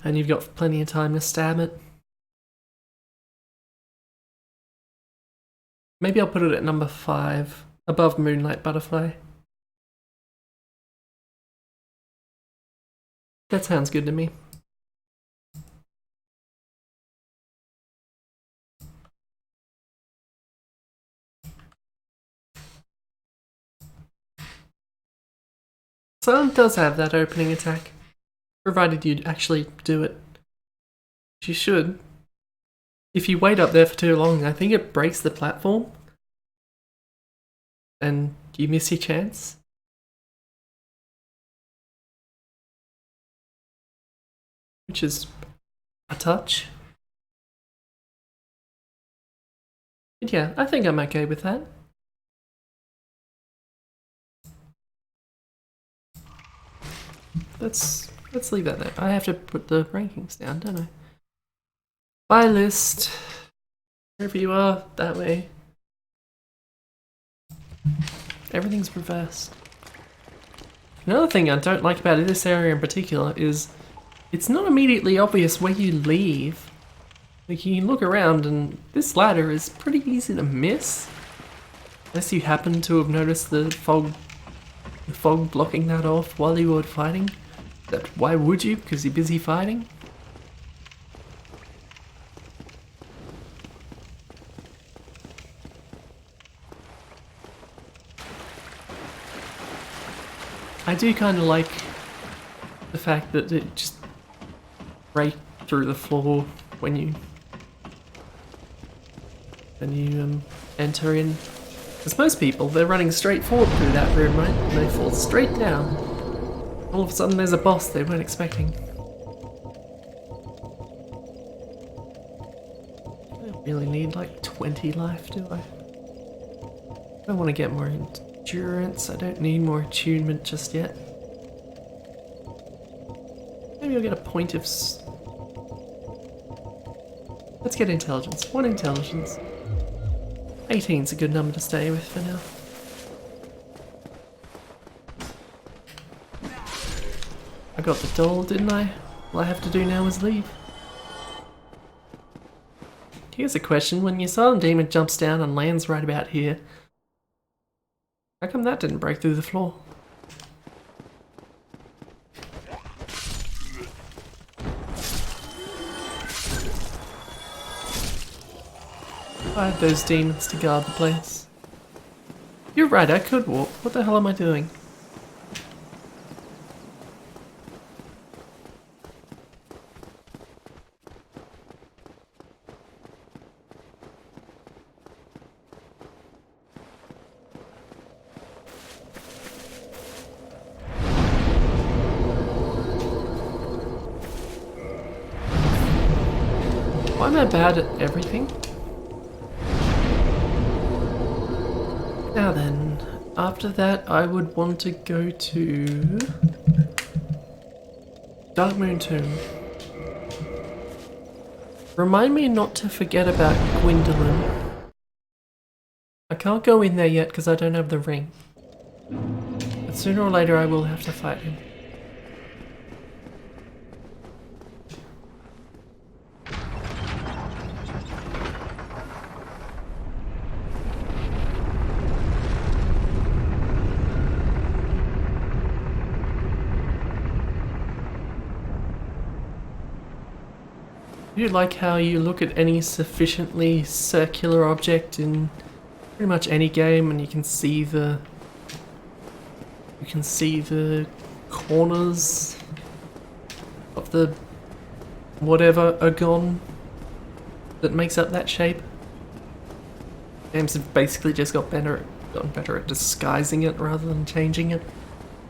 and you've got plenty of time to stab it. Maybe I'll put it at number 5, above Moonlight Butterfly. That sounds good to me. Silent does have that opening attack, provided you actually do it. You should. If you wait up there for too long, I think it breaks the platform. And you miss your chance. Which is a touch. But yeah, I think I'm okay with that. Let's leave that there. I have to put the rankings down, don't I? Buy list. Wherever you are, that way. Everything's reversed. Another thing I don't like about this area in particular is it's not immediately obvious where you leave. Like, you can look around and this ladder is pretty easy to miss. Unless you happen to have noticed the fog blocking that off while you were fighting. But why would you? Because you're busy fighting? I do kind of like the fact that it just breaks through the floor when you enter in. Because most people, they're running straight forward through that room, right? And they fall straight down. All of a sudden there's a boss they weren't expecting. I don't really need like 20 life, do I? I don't want to get more endurance. I don't need more attunement just yet. Maybe I'll get a point of... Let's get intelligence. 1 intelligence. 18's a good number to stay with for now. I got the doll, didn't I? All I have to do now is leave. Here's a question. When your silent demon jumps down and lands right about here, how come that didn't break through the floor? I had those demons to guard the place. You're right, I could walk. What the hell am I doing? Why am I bad at everything? Now then, after that I would want to go to Dark Moon Tomb. Remind me not to forget about Gwendolyn. I can't go in there yet because I don't have the ring. But sooner or later I will have to fight him. I do like how you look at any sufficiently circular object in pretty much any game and you can see the corners of the whatever agon that makes up that shape. Games have basically just gotten better at disguising it rather than changing it.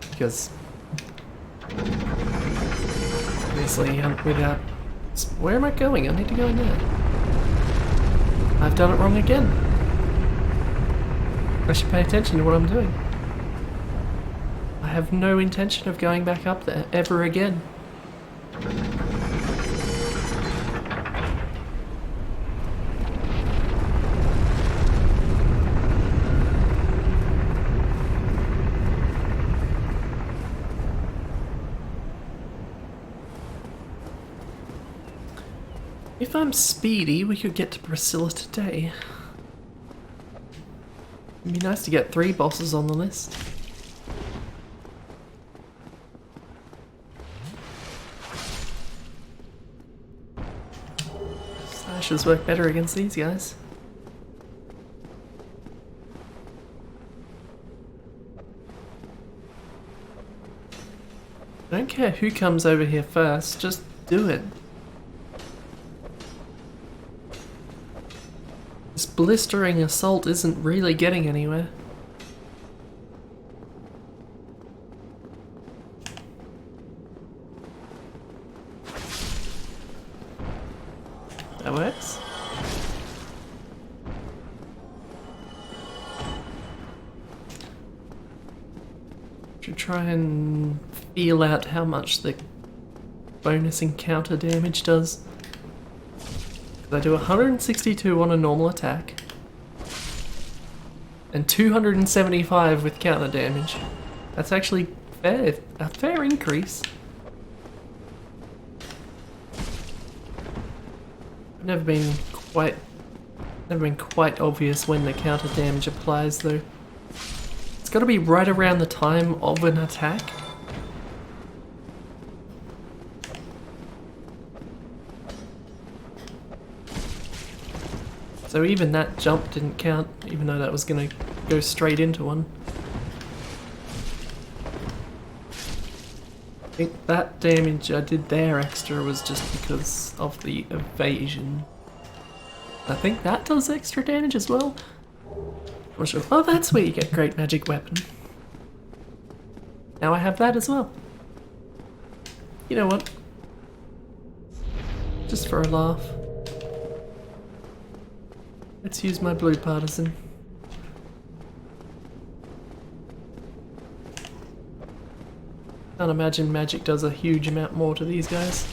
Because obviously without... Where am I going? I need to go in there. I've done it wrong again. I should pay attention to what I'm doing. I have no intention of going back up there ever again. If I'm speedy, we could get to Priscilla today. It'd be nice to get 3 bosses on the list. Slashes work better against these guys. I don't care who comes over here first, just do it. This blistering assault isn't really getting anywhere. That works. Should try and feel out how much the bonus encounter damage does. I do 162 on a normal attack and 275 with counter damage. That's actually a fair increase. Never been quite obvious when the counter damage applies though. It's got to be right around the time of an attack. So even that jump didn't count, even though that was going to go straight into one. I think that damage I did there extra was just because of the evasion. I think that does extra damage as well. I'm not sure. Oh, that's where you get Great Magic Weapon. Now I have that as well. You know what? Just for a laugh. Let's use my blue partisan. Can't imagine magic does a huge amount more to these guys.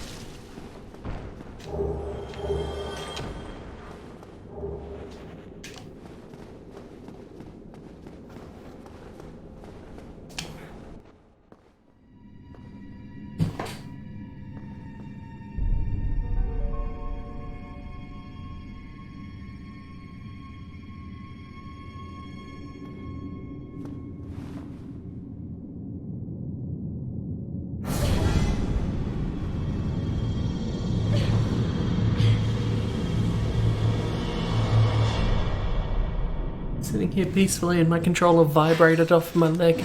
Sitting here peacefully and my controller vibrated off my leg.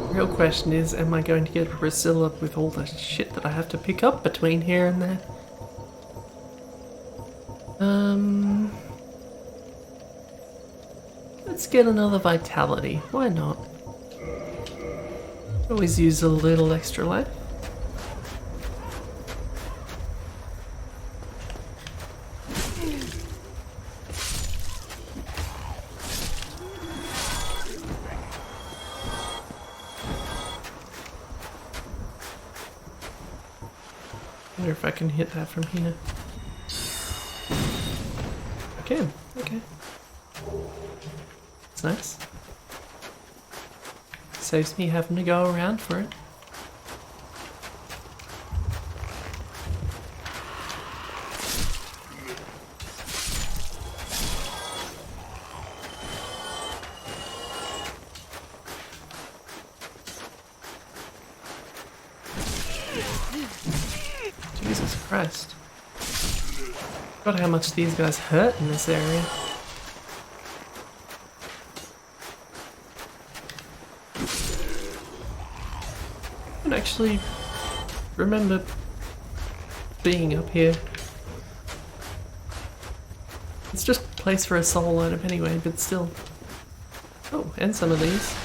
The real question is, am I going to get Priscilla with all the shit that I have to pick up between here and there? Let's get another vitality. Why not? Always use a little extra life. Wonder if I can hit that from here. I can. Okay. It's nice. Saves me having to go around for it. Jesus Christ. God, how much these guys hurt in this area. I don't actually remember being up here. It's just a place for a soul item anyway, but still. Oh, and some of these.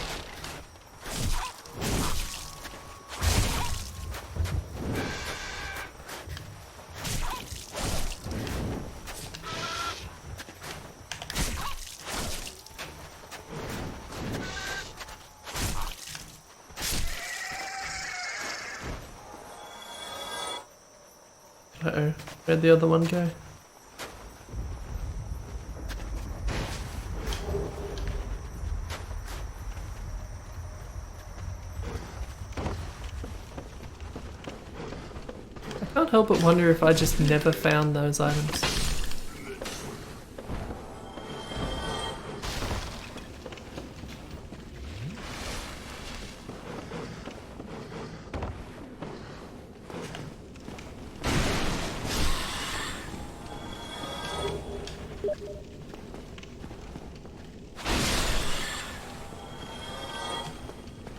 Uh-oh, where'd the other one go? I can't help but wonder if I just never found those items.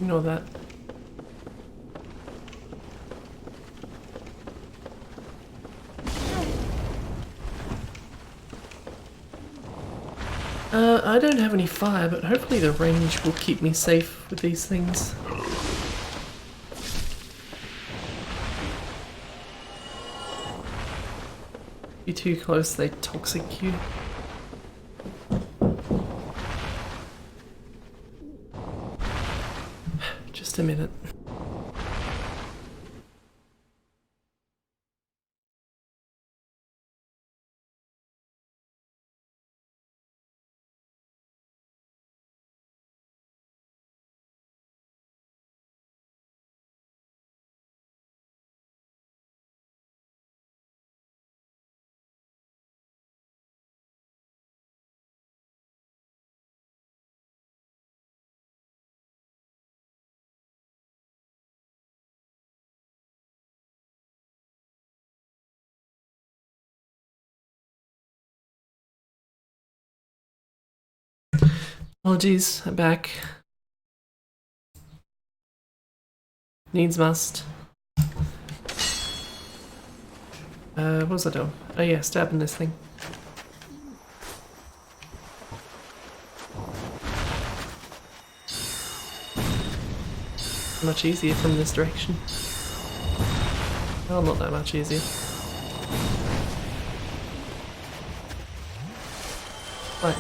Ignore that. I don't have any fire, but hopefully the range will keep me safe with these things. If you're too close, they toxic you. Just a minute. Apologies, I'm back. Needs must. What was I doing? Oh yeah, stabbing this thing. Much easier from this direction. Well, not that much easier. Right.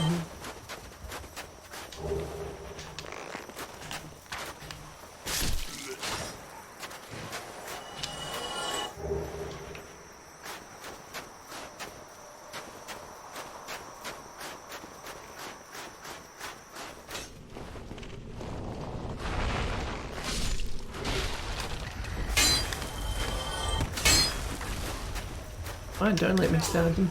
Fine, don't let me stab you.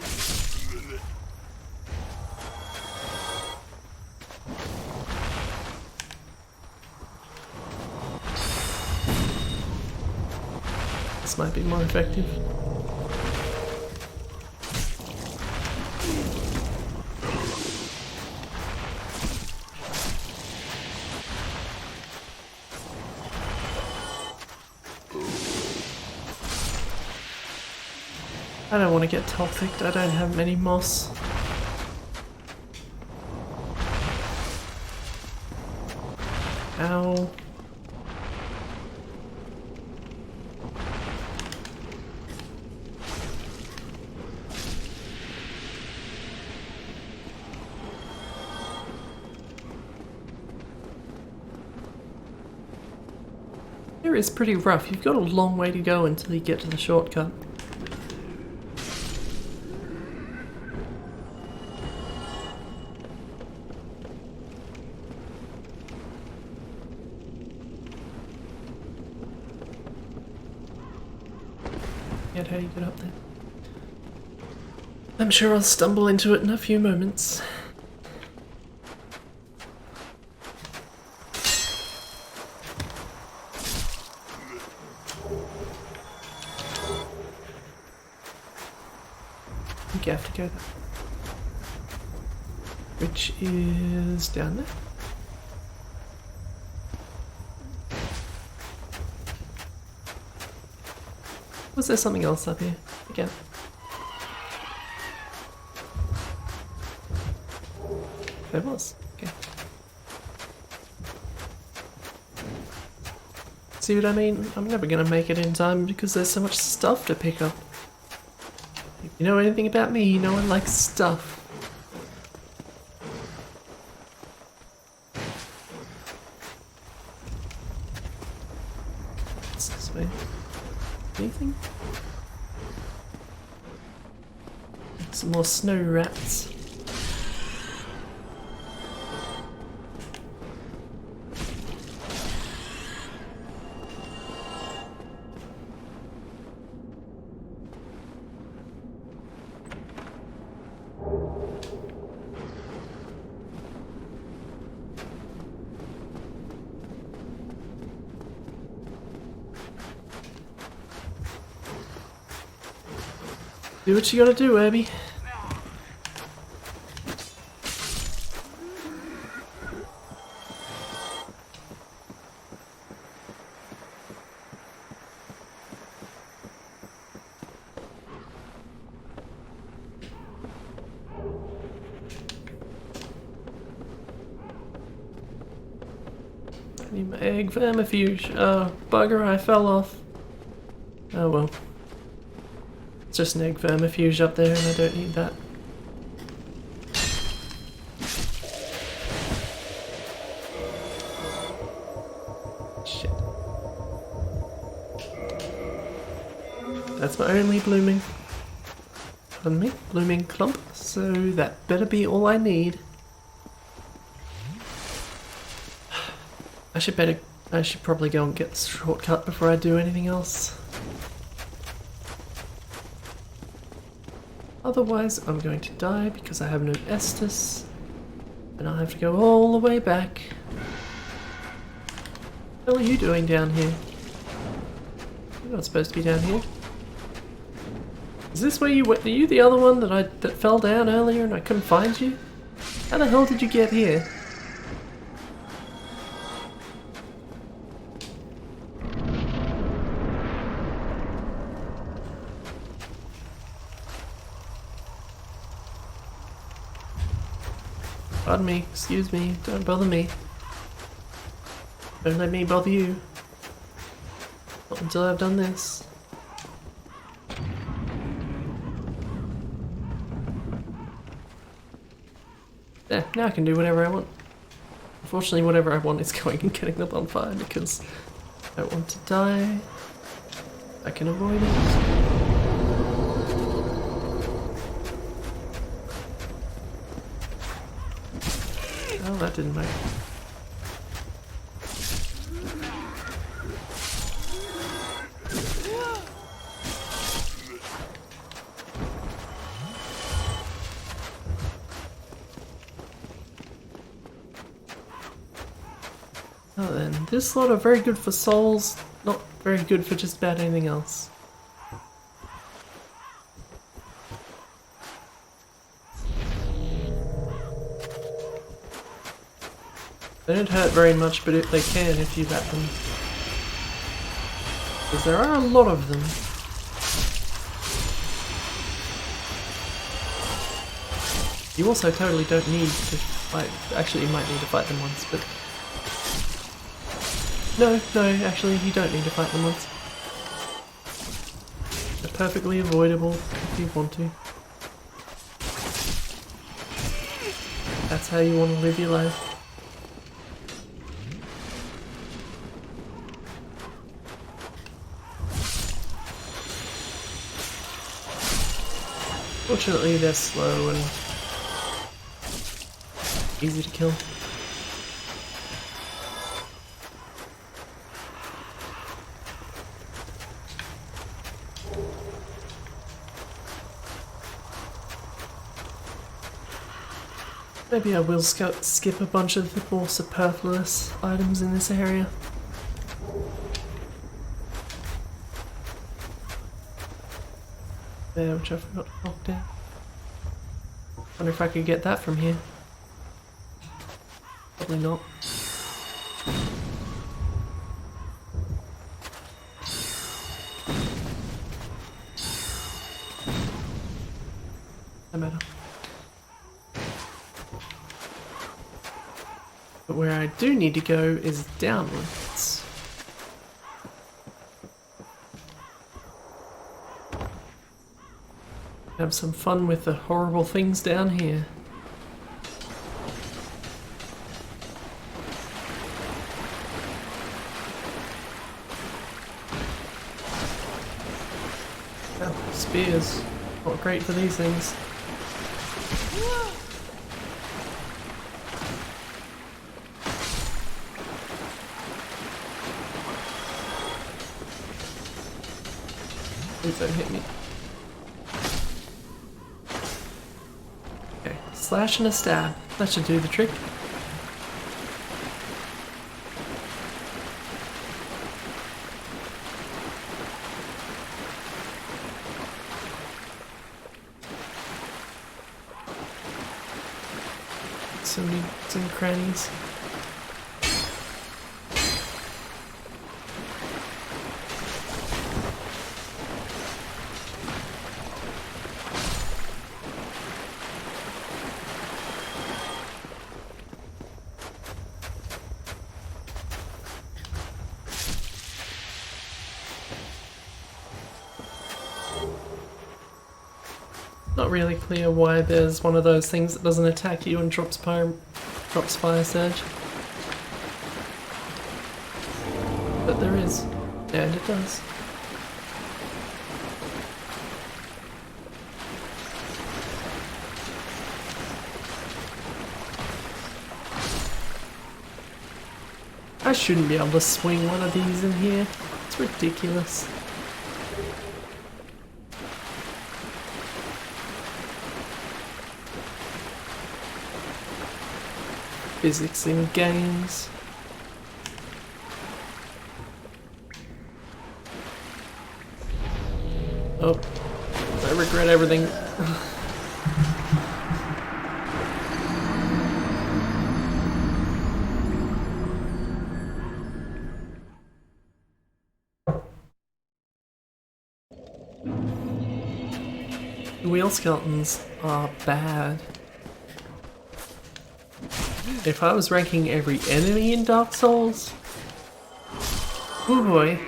This might be more effective. I don't want to get toxic, I don't have many moss. Ow. Here is pretty rough. You've got a long way to go until you get to the shortcut. How do you get up there? I'm sure I'll stumble into it in a few moments. I think you have to go there. Which is down there. Was there something else up here? Again. There was. Okay. See what I mean? I'm never gonna make it in time because there's so much stuff to pick up. If you know anything about me, you know I like stuff. What's this way? Anything? Some more snow rats. Do what you gotta do, Abby. I need my egg vermifuge. Oh, bugger, I fell off. Oh well. It's just an egg vermifuge up there and I don't need that. Shit. That's my only blooming, pardon me, blooming clump, so that better be all I need. I should probably go and get the shortcut before I do anything else. Otherwise, I'm going to die because I have no Estus, and I'll have to go all the way back. What are you doing down here? You're not supposed to be down here. Is this where you went? Are you the other one that fell down earlier and I couldn't find you? How the hell did you get here? Pardon me, excuse me, don't bother me. Don't let me bother you. Not until I've done this. There, now I can do whatever I want. Unfortunately, whatever I want is going and getting the bonfire because I don't want to die. I can avoid it. Oh, that didn't work. Oh, then this lot are very good for souls, not very good for just about anything else. They don't hurt very much, but they can if you let them. Because there are a lot of them. You also totally don't need to fight. Actually, you might need to fight them once, but... No, actually, you don't need to fight them once. They're perfectly avoidable if you want to. That's how you want to live your life. Fortunately, they're slow and easy to kill. Maybe I will skip a bunch of the more superfluous items in this area. There, which I forgot to knock down. Wonder if I could get that from here. Probably not. No matter. But where I do need to go is downwards. Have some fun with the horrible things down here. Oh, spears. Not great for these things. Please don't hit me. Okay, slash and a stab. That should do the trick. Some crannies. Not really clear why there's one of those things that doesn't attack you and drops fire surge. But there is. And it does. I shouldn't be able to swing one of these in here. It's ridiculous. Physics in games. Oh, I regret everything. Wheel skeletons are bad. If I was ranking every enemy in Dark Souls, oh boy.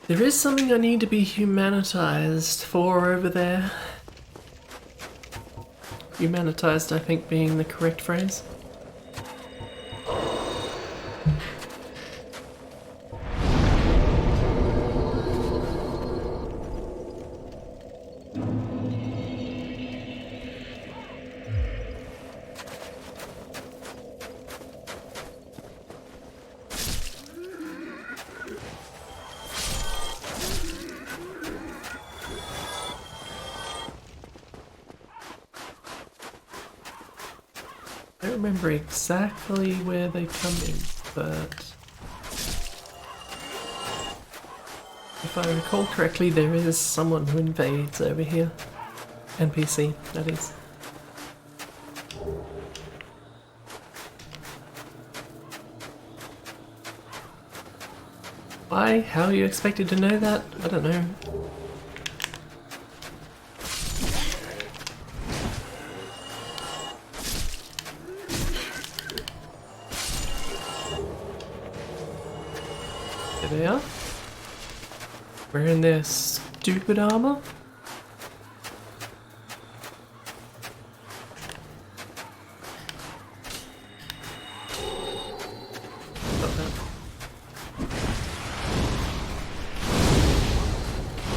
There is something I need to be humanitized for over there. Humanitized, I think, being the correct phrase. remember exactly where they come in, but if I recall correctly, there is someone who invades over here. NPC, that is. Why? How are you expected to know that? I don't know. There they are. Wearing their stupid armor. Got that.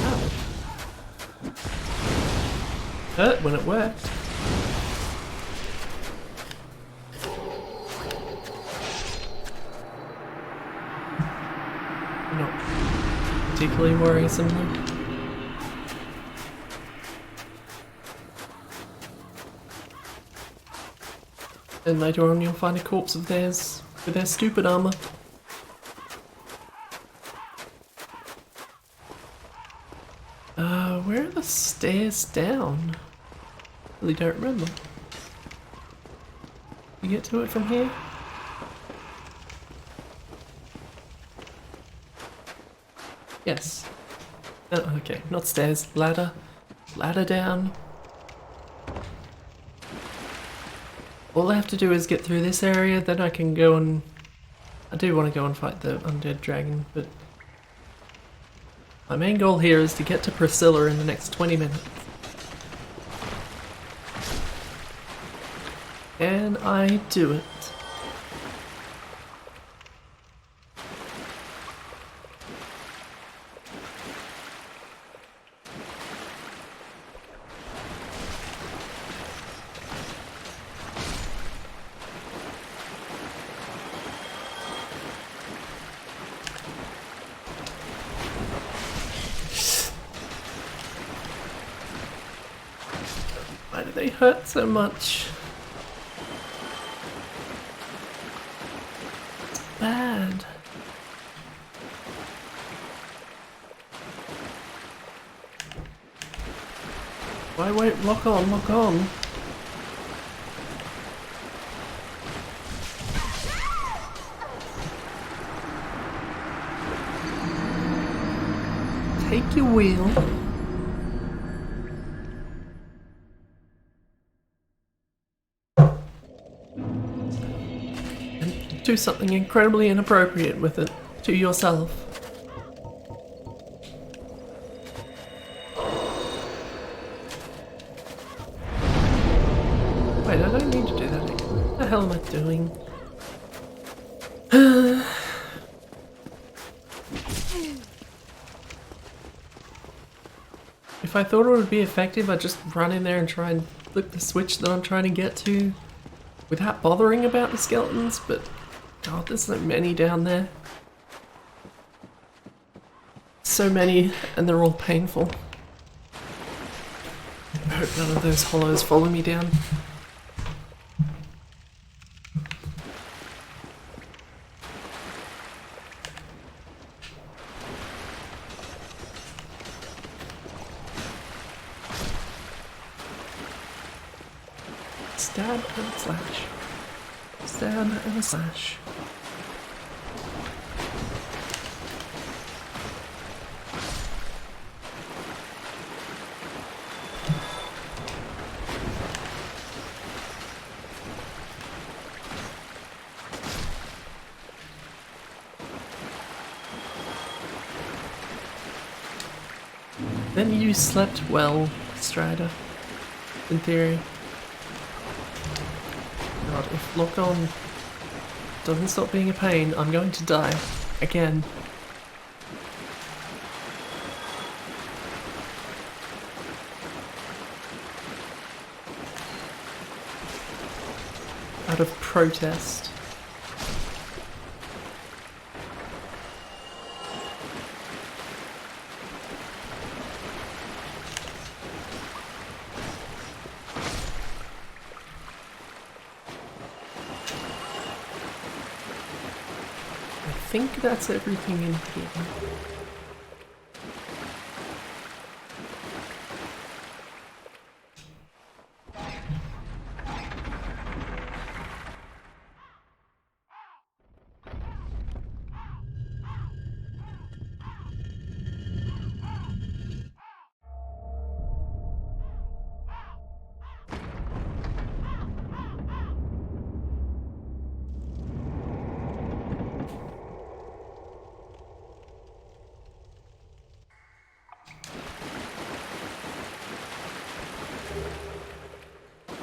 Oh. Hurt when it worked. Not particularly worrisome though. And later on you'll find a corpse of theirs with their stupid armor. Where are the stairs down? Really don't remember. You get to it from here? Yes. Oh, okay, not stairs, ladder. Ladder down. All I have to do is get through this area, then I can go and... I do want to go and fight the undead dragon, but... my main goal here is to get to Priscilla in the next 20 minutes. And I do it. Why do they hurt so much? It's bad. Why won't lock on, lock on? Take your wheel. Do something incredibly inappropriate with it to yourself. Wait, I don't need to do that again. What the hell am I doing? If I thought it would be effective, I'd just run in there and try and flip the switch that I'm trying to get to without bothering about the skeletons, but God, there's so many down there. So many, and they're all painful. I hope none of those hollows follow me down. Stab and a slash. Stab and a slash. Then you slept well, Strider, in theory. God, if lock-on doesn't stop being a pain, I'm going to die. Again. Out of protest. think that's everything in here.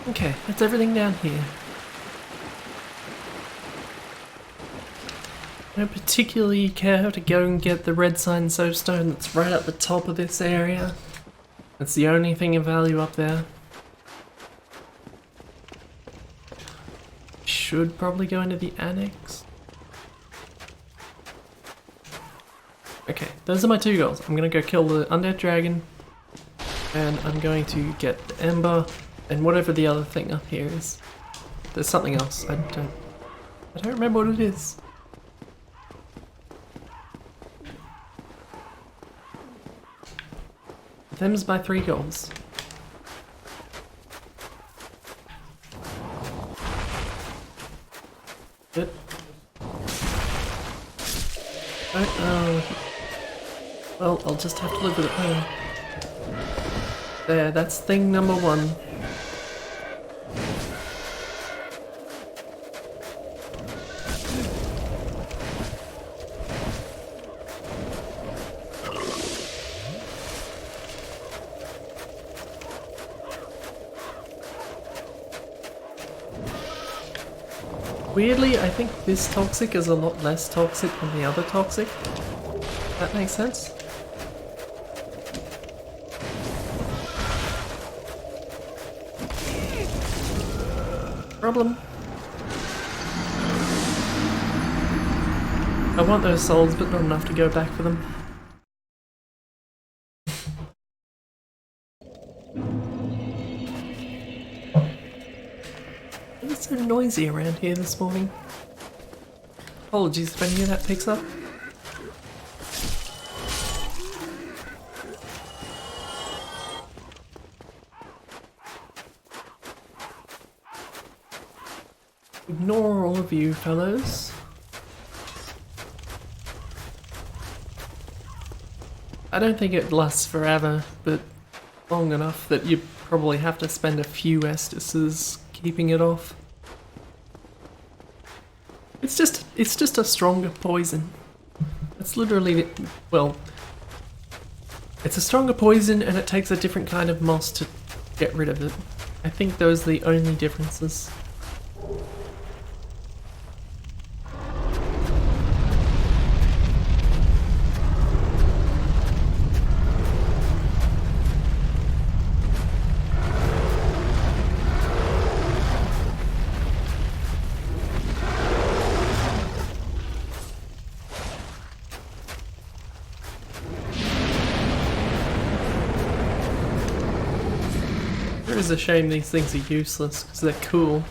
Okay, that's everything down here. I don't particularly care to go and get the red sign soapstone that's right at the top of this area. That's the only thing of value up there. Should probably go into the annex. Okay, those are my two goals. I'm gonna go kill the undead dragon, and I'm going to get the ember, and whatever the other thing up here is. There's something else. I don't remember what it is. Them's my 3 goals. Good. Well, I'll just have to live with it now. There, that's thing number 1. Weirdly, I think this toxic is a lot less toxic than the other toxic. That makes sense. Problem. I want those souls, but not enough to go back for them. It's so noisy around here this morning. Apologies if any of that picks up. Ignore all of you fellows. I don't think it lasts forever, but long enough that you probably have to spend a few Estises keeping it off. It's just a stronger poison. It's literally, well, it's a stronger poison and it takes a different kind of moss to get rid of it. I think those are the only differences. It is a shame these things are useless, because they're cool.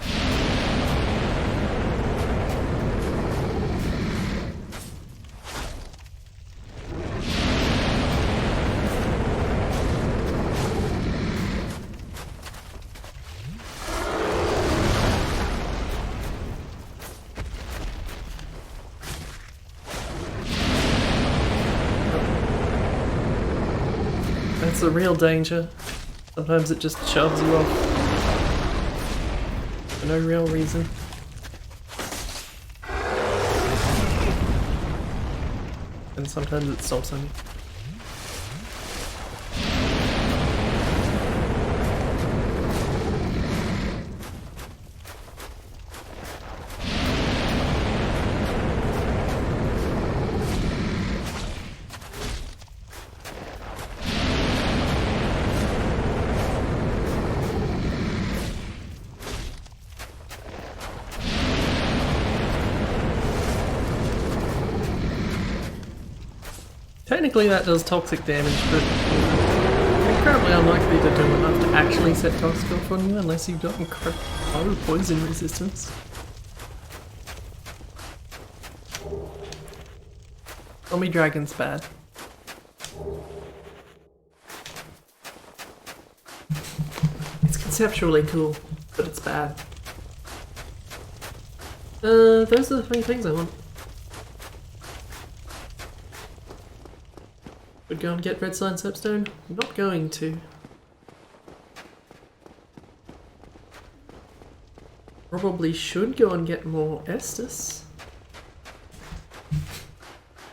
That's a real danger. Sometimes it just shoves you off for no real reason. And sometimes it stops on you. Technically that does toxic damage, but incredibly unlikely to do enough to actually set toxic off on you unless you've got low poison resistance. Zombie dragon's bad. It's conceptually cool, but it's bad. Those are the three things I want. Would go and get red sign soapstone? I'm not going to. Probably should go and get more Estus.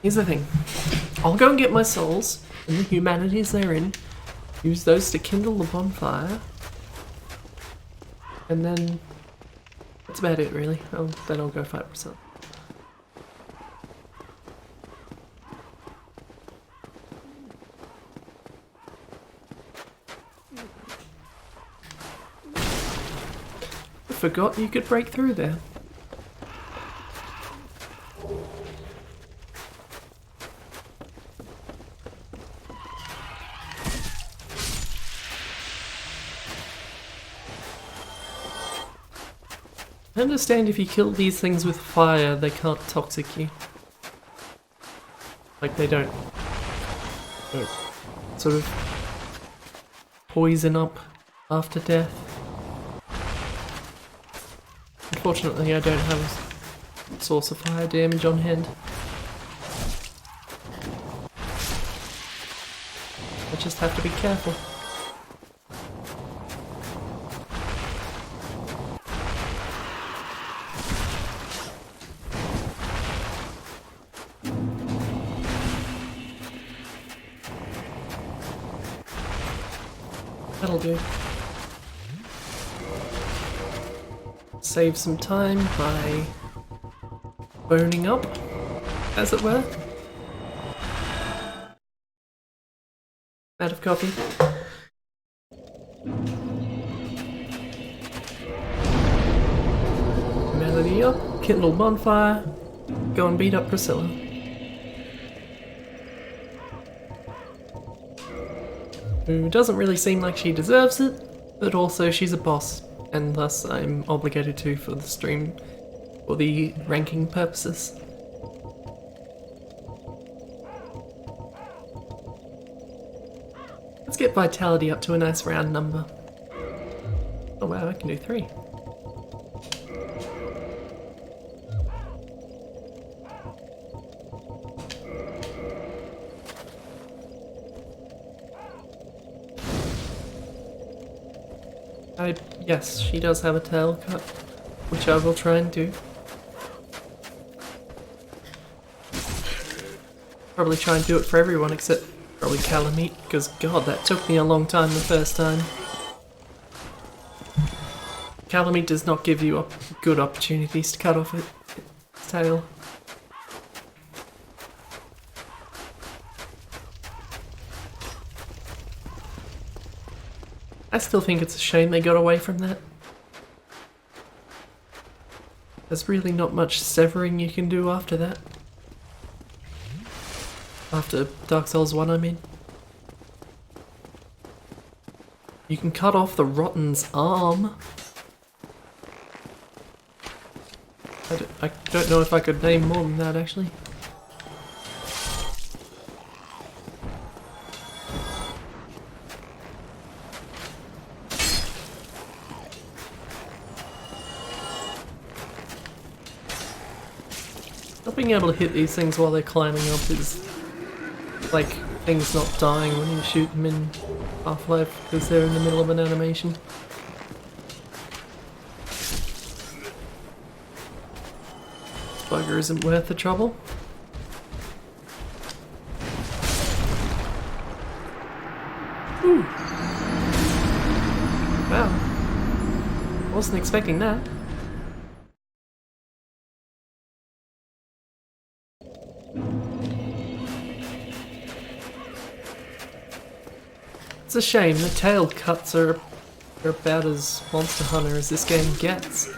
Here's the thing. I'll go and get my souls and the humanities therein. Use those to kindle the bonfire. And then that's about it really. Then I'll go fight myself. I forgot you could break through there. I understand if you kill these things with fire, they can't toxic you. Like they don't sort of poison up after death. Unfortunately, I don't have a source of fire damage on hand. I just have to be careful. That'll do. Save some time by burning up, as it were. Out of copy. Melody up, kindle bonfire, go and beat up Priscilla. Who doesn't really seem like she deserves it, but also she's a boss, and thus I'm obligated to for the stream, for the ranking purposes. Let's get vitality up to a nice round number. Oh wow, I can do 3. Yes, she does have a tail cut, which I will try and do. Probably try and do it for everyone except probably Calamite, because god, that took me a long time the first time. Calamite does not give you good opportunities to cut off its tail. I still think it's a shame they got away from that. There's really not much severing you can do after that. After Dark Souls 1, I mean. You can cut off the Rotten's arm. I don't know if I could name more than that, actually. Not being able to hit these things while they're climbing up is like things not dying when you shoot them in Half-Life because they're in the middle of an animation. Bugger isn't worth the trouble. Whew. Wow. Wasn't expecting that. It's a shame, the tail cuts are about as Monster Hunter as this game gets.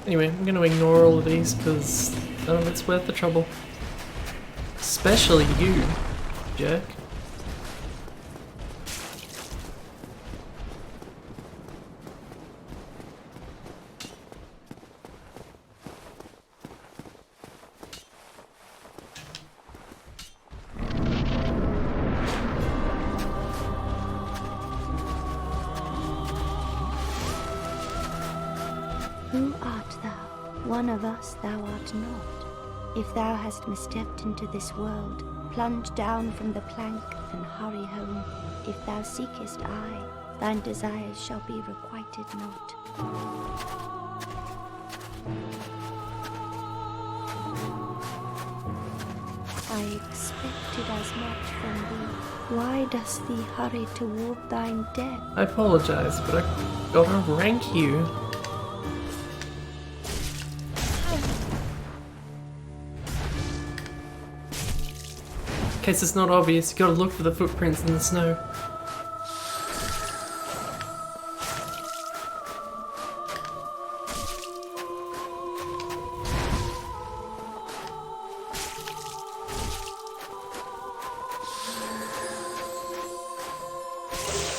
Anyway, I'm gonna ignore all of these because none of it's worth the trouble. Especially you, jerk. Who art thou? One of us thou art not. If thou hast misstepped into this world, plunge down from the plank and hurry home. If thou seekest I, thine desires shall be requited not. I expected as much from thee. Why dost thee hurry toward thine death? I apologize, but I gotta rank you. In case it's not obvious, you gotta look for the footprints in the snow.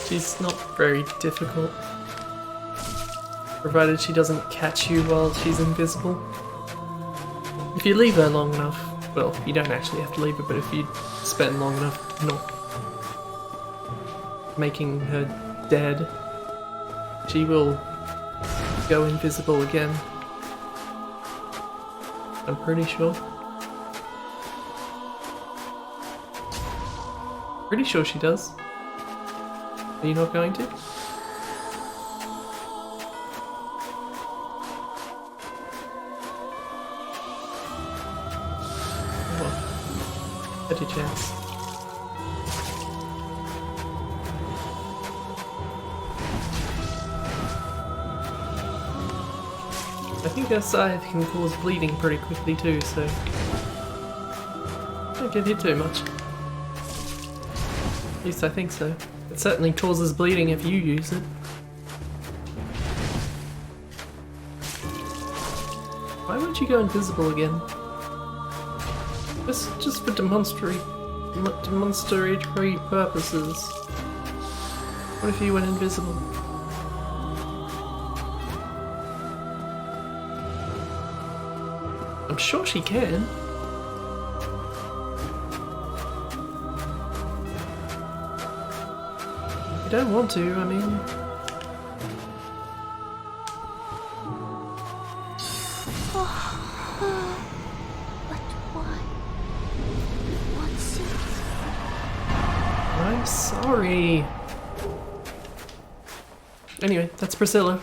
She's not very difficult, provided she doesn't catch you while she's invisible. If you leave her long enough, well, you don't actually have to leave her, but if you spend long enough not making her dead, she will go invisible again. I'm pretty sure. Pretty sure she does. Are you not going to? Well, had your chance. I think her scythe can cause bleeding pretty quickly too, so don't get hit too much. At least I think so. It certainly causes bleeding if you use it. Why won't you go invisible again? Just for demonstratory purposes. What if you went invisible? I'm sure she can. If you don't want to, I mean... But why? What's it? I'm sorry. Anyway, that's Priscilla.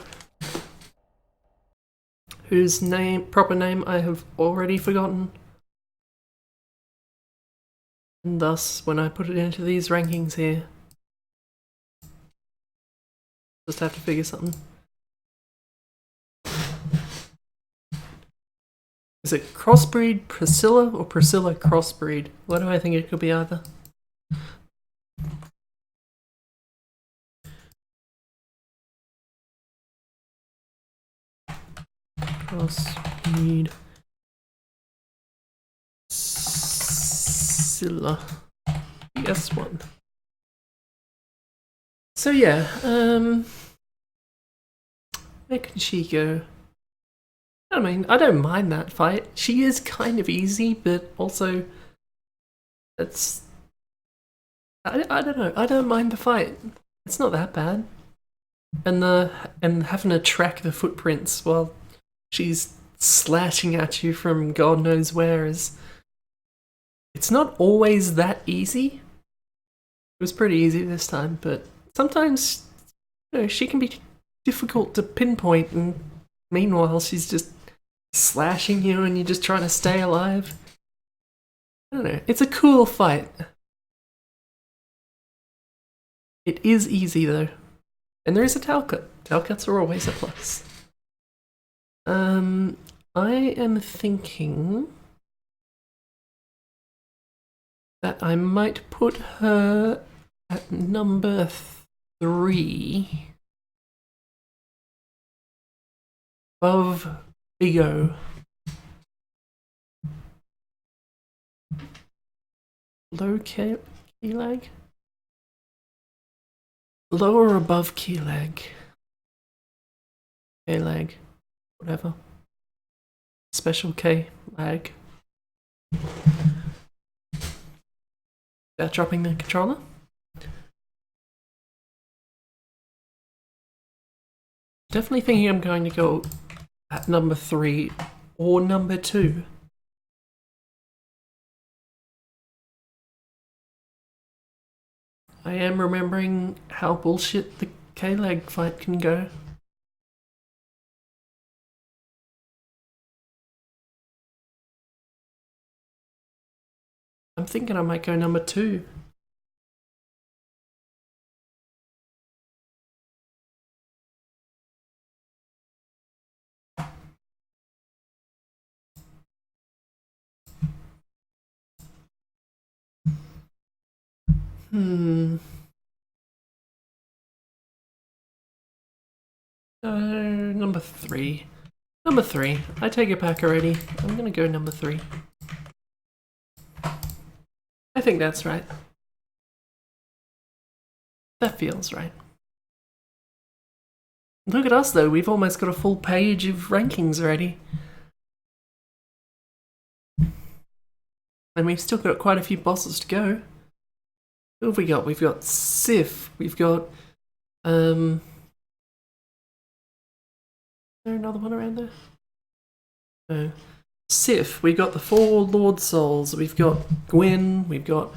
Whose proper name I have already forgotten. And thus, when I put it into these rankings here, just have to figure something. Is it crossbreed Priscilla or Priscilla crossbreed? What do I think it could be either? Crossbreed Priscilla. Yes, one. So yeah, where can she go? I mean, I don't mind that fight. She is kind of easy, but also it's... I don't know. I don't mind the fight. It's not that bad. And having to track the footprints while she's slashing at you from God knows where is... It's not always that easy. It was pretty easy this time, but sometimes, you know, she can be difficult to pinpoint, and meanwhile she's just slashing you and you're just trying to stay alive. I don't know. It's a cool fight. It is easy though. And there is a tail cut. Tail cuts are always a plus. I am thinking that I might put her at number 3 above Big O. Low key lag? Low or above key lag? K lag. Whatever. Special K lag. Without dropping the controller? Definitely thinking I'm going to go at number 3 or number 2. I am remembering how bullshit the K-Lag fight can go. I'm thinking I might go number 2. Number 3. Number 3. I take it back already. I'm gonna go number 3. I think that's right. That feels right. Look at us though, we've almost got a full page of rankings already. And we've still got quite a few bosses to go. Who have we got? We've got Sif, we've got is there another one around there? No. Sif, we've got the 4 Lord Souls, we've got Gwyn, we've got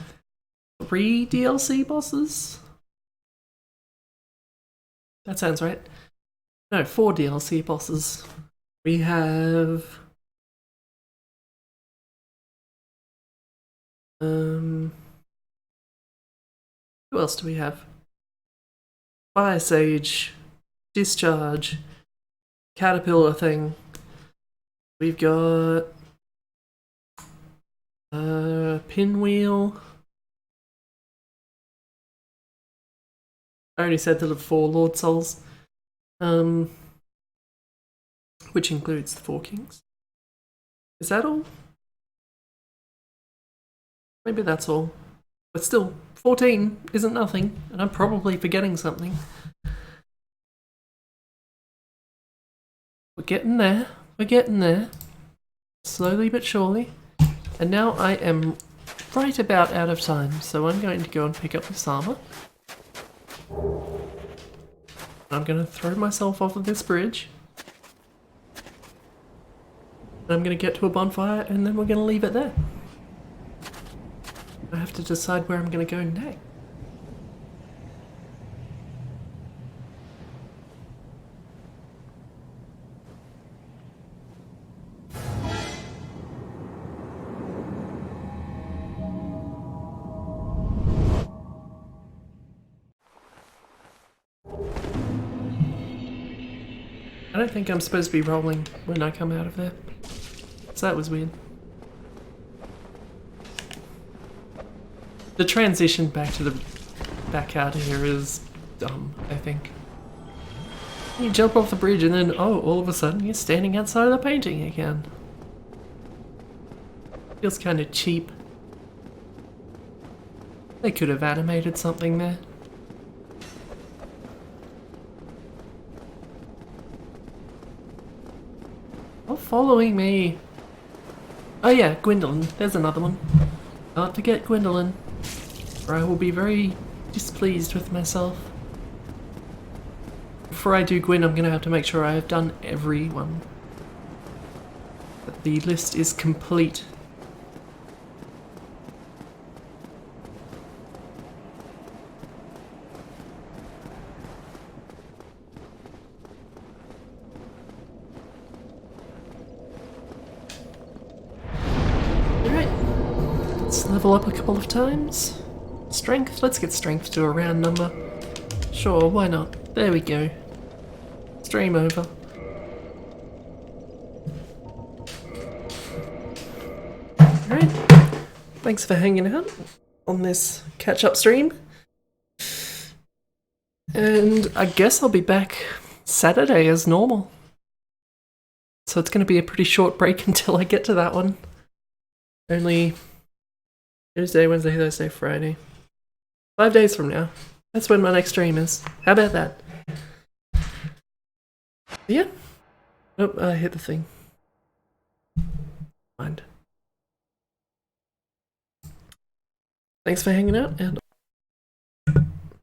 3 DLC bosses? That sounds right. No, 4 DLC bosses. We have... Who else do we have? Fire Sage, Discharge, Caterpillar thing. We've got Pinwheel. I already said the 4 Lord Souls, which includes the 4 Kings. Is that all? Maybe that's all. But still, 14 isn't nothing, and I'm probably forgetting something. We're getting there. We're getting there. Slowly but surely. And now I am right about out of time, so I'm going to go and pick up this armor. I'm going to throw myself off of this bridge. And I'm going to get to a bonfire, and then we're going to leave it there. I have to decide where I'm going to go next. I don't think I'm supposed to be rolling when I come out of there. So that was weird. The transition back out of here is dumb, I think. You jump off the bridge and then, oh, all of a sudden you're standing outside of the painting again. Feels kind of cheap. They could have animated something there. Stop following me. Oh yeah, Gwendolyn. There's another one. Can't forget Gwendolyn, or I will be very displeased with myself. Before I do Gwyn, I'm going to have to make sure I have done everyone. That the list is complete. Level up a couple of times. Strength, let's get strength to a round number. Sure, why not? There we go. Stream over. Alright, thanks for hanging out on this catch-up stream. And I guess I'll be back Saturday as normal. So it's going to be a pretty short break until I get to that one. Only Tuesday, Wednesday, Thursday, Friday. 5 days from now. That's when my next stream is. How about that? Yeah. Oh, I hit the thing. Mind. Thanks for hanging out, and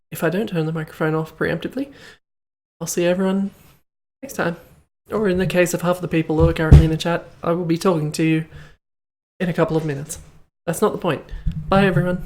if I don't turn the microphone off preemptively, I'll see everyone next time. Or in the case of half the people who are currently in the chat, I will be talking to you in a couple of minutes. That's not the point. Bye, everyone.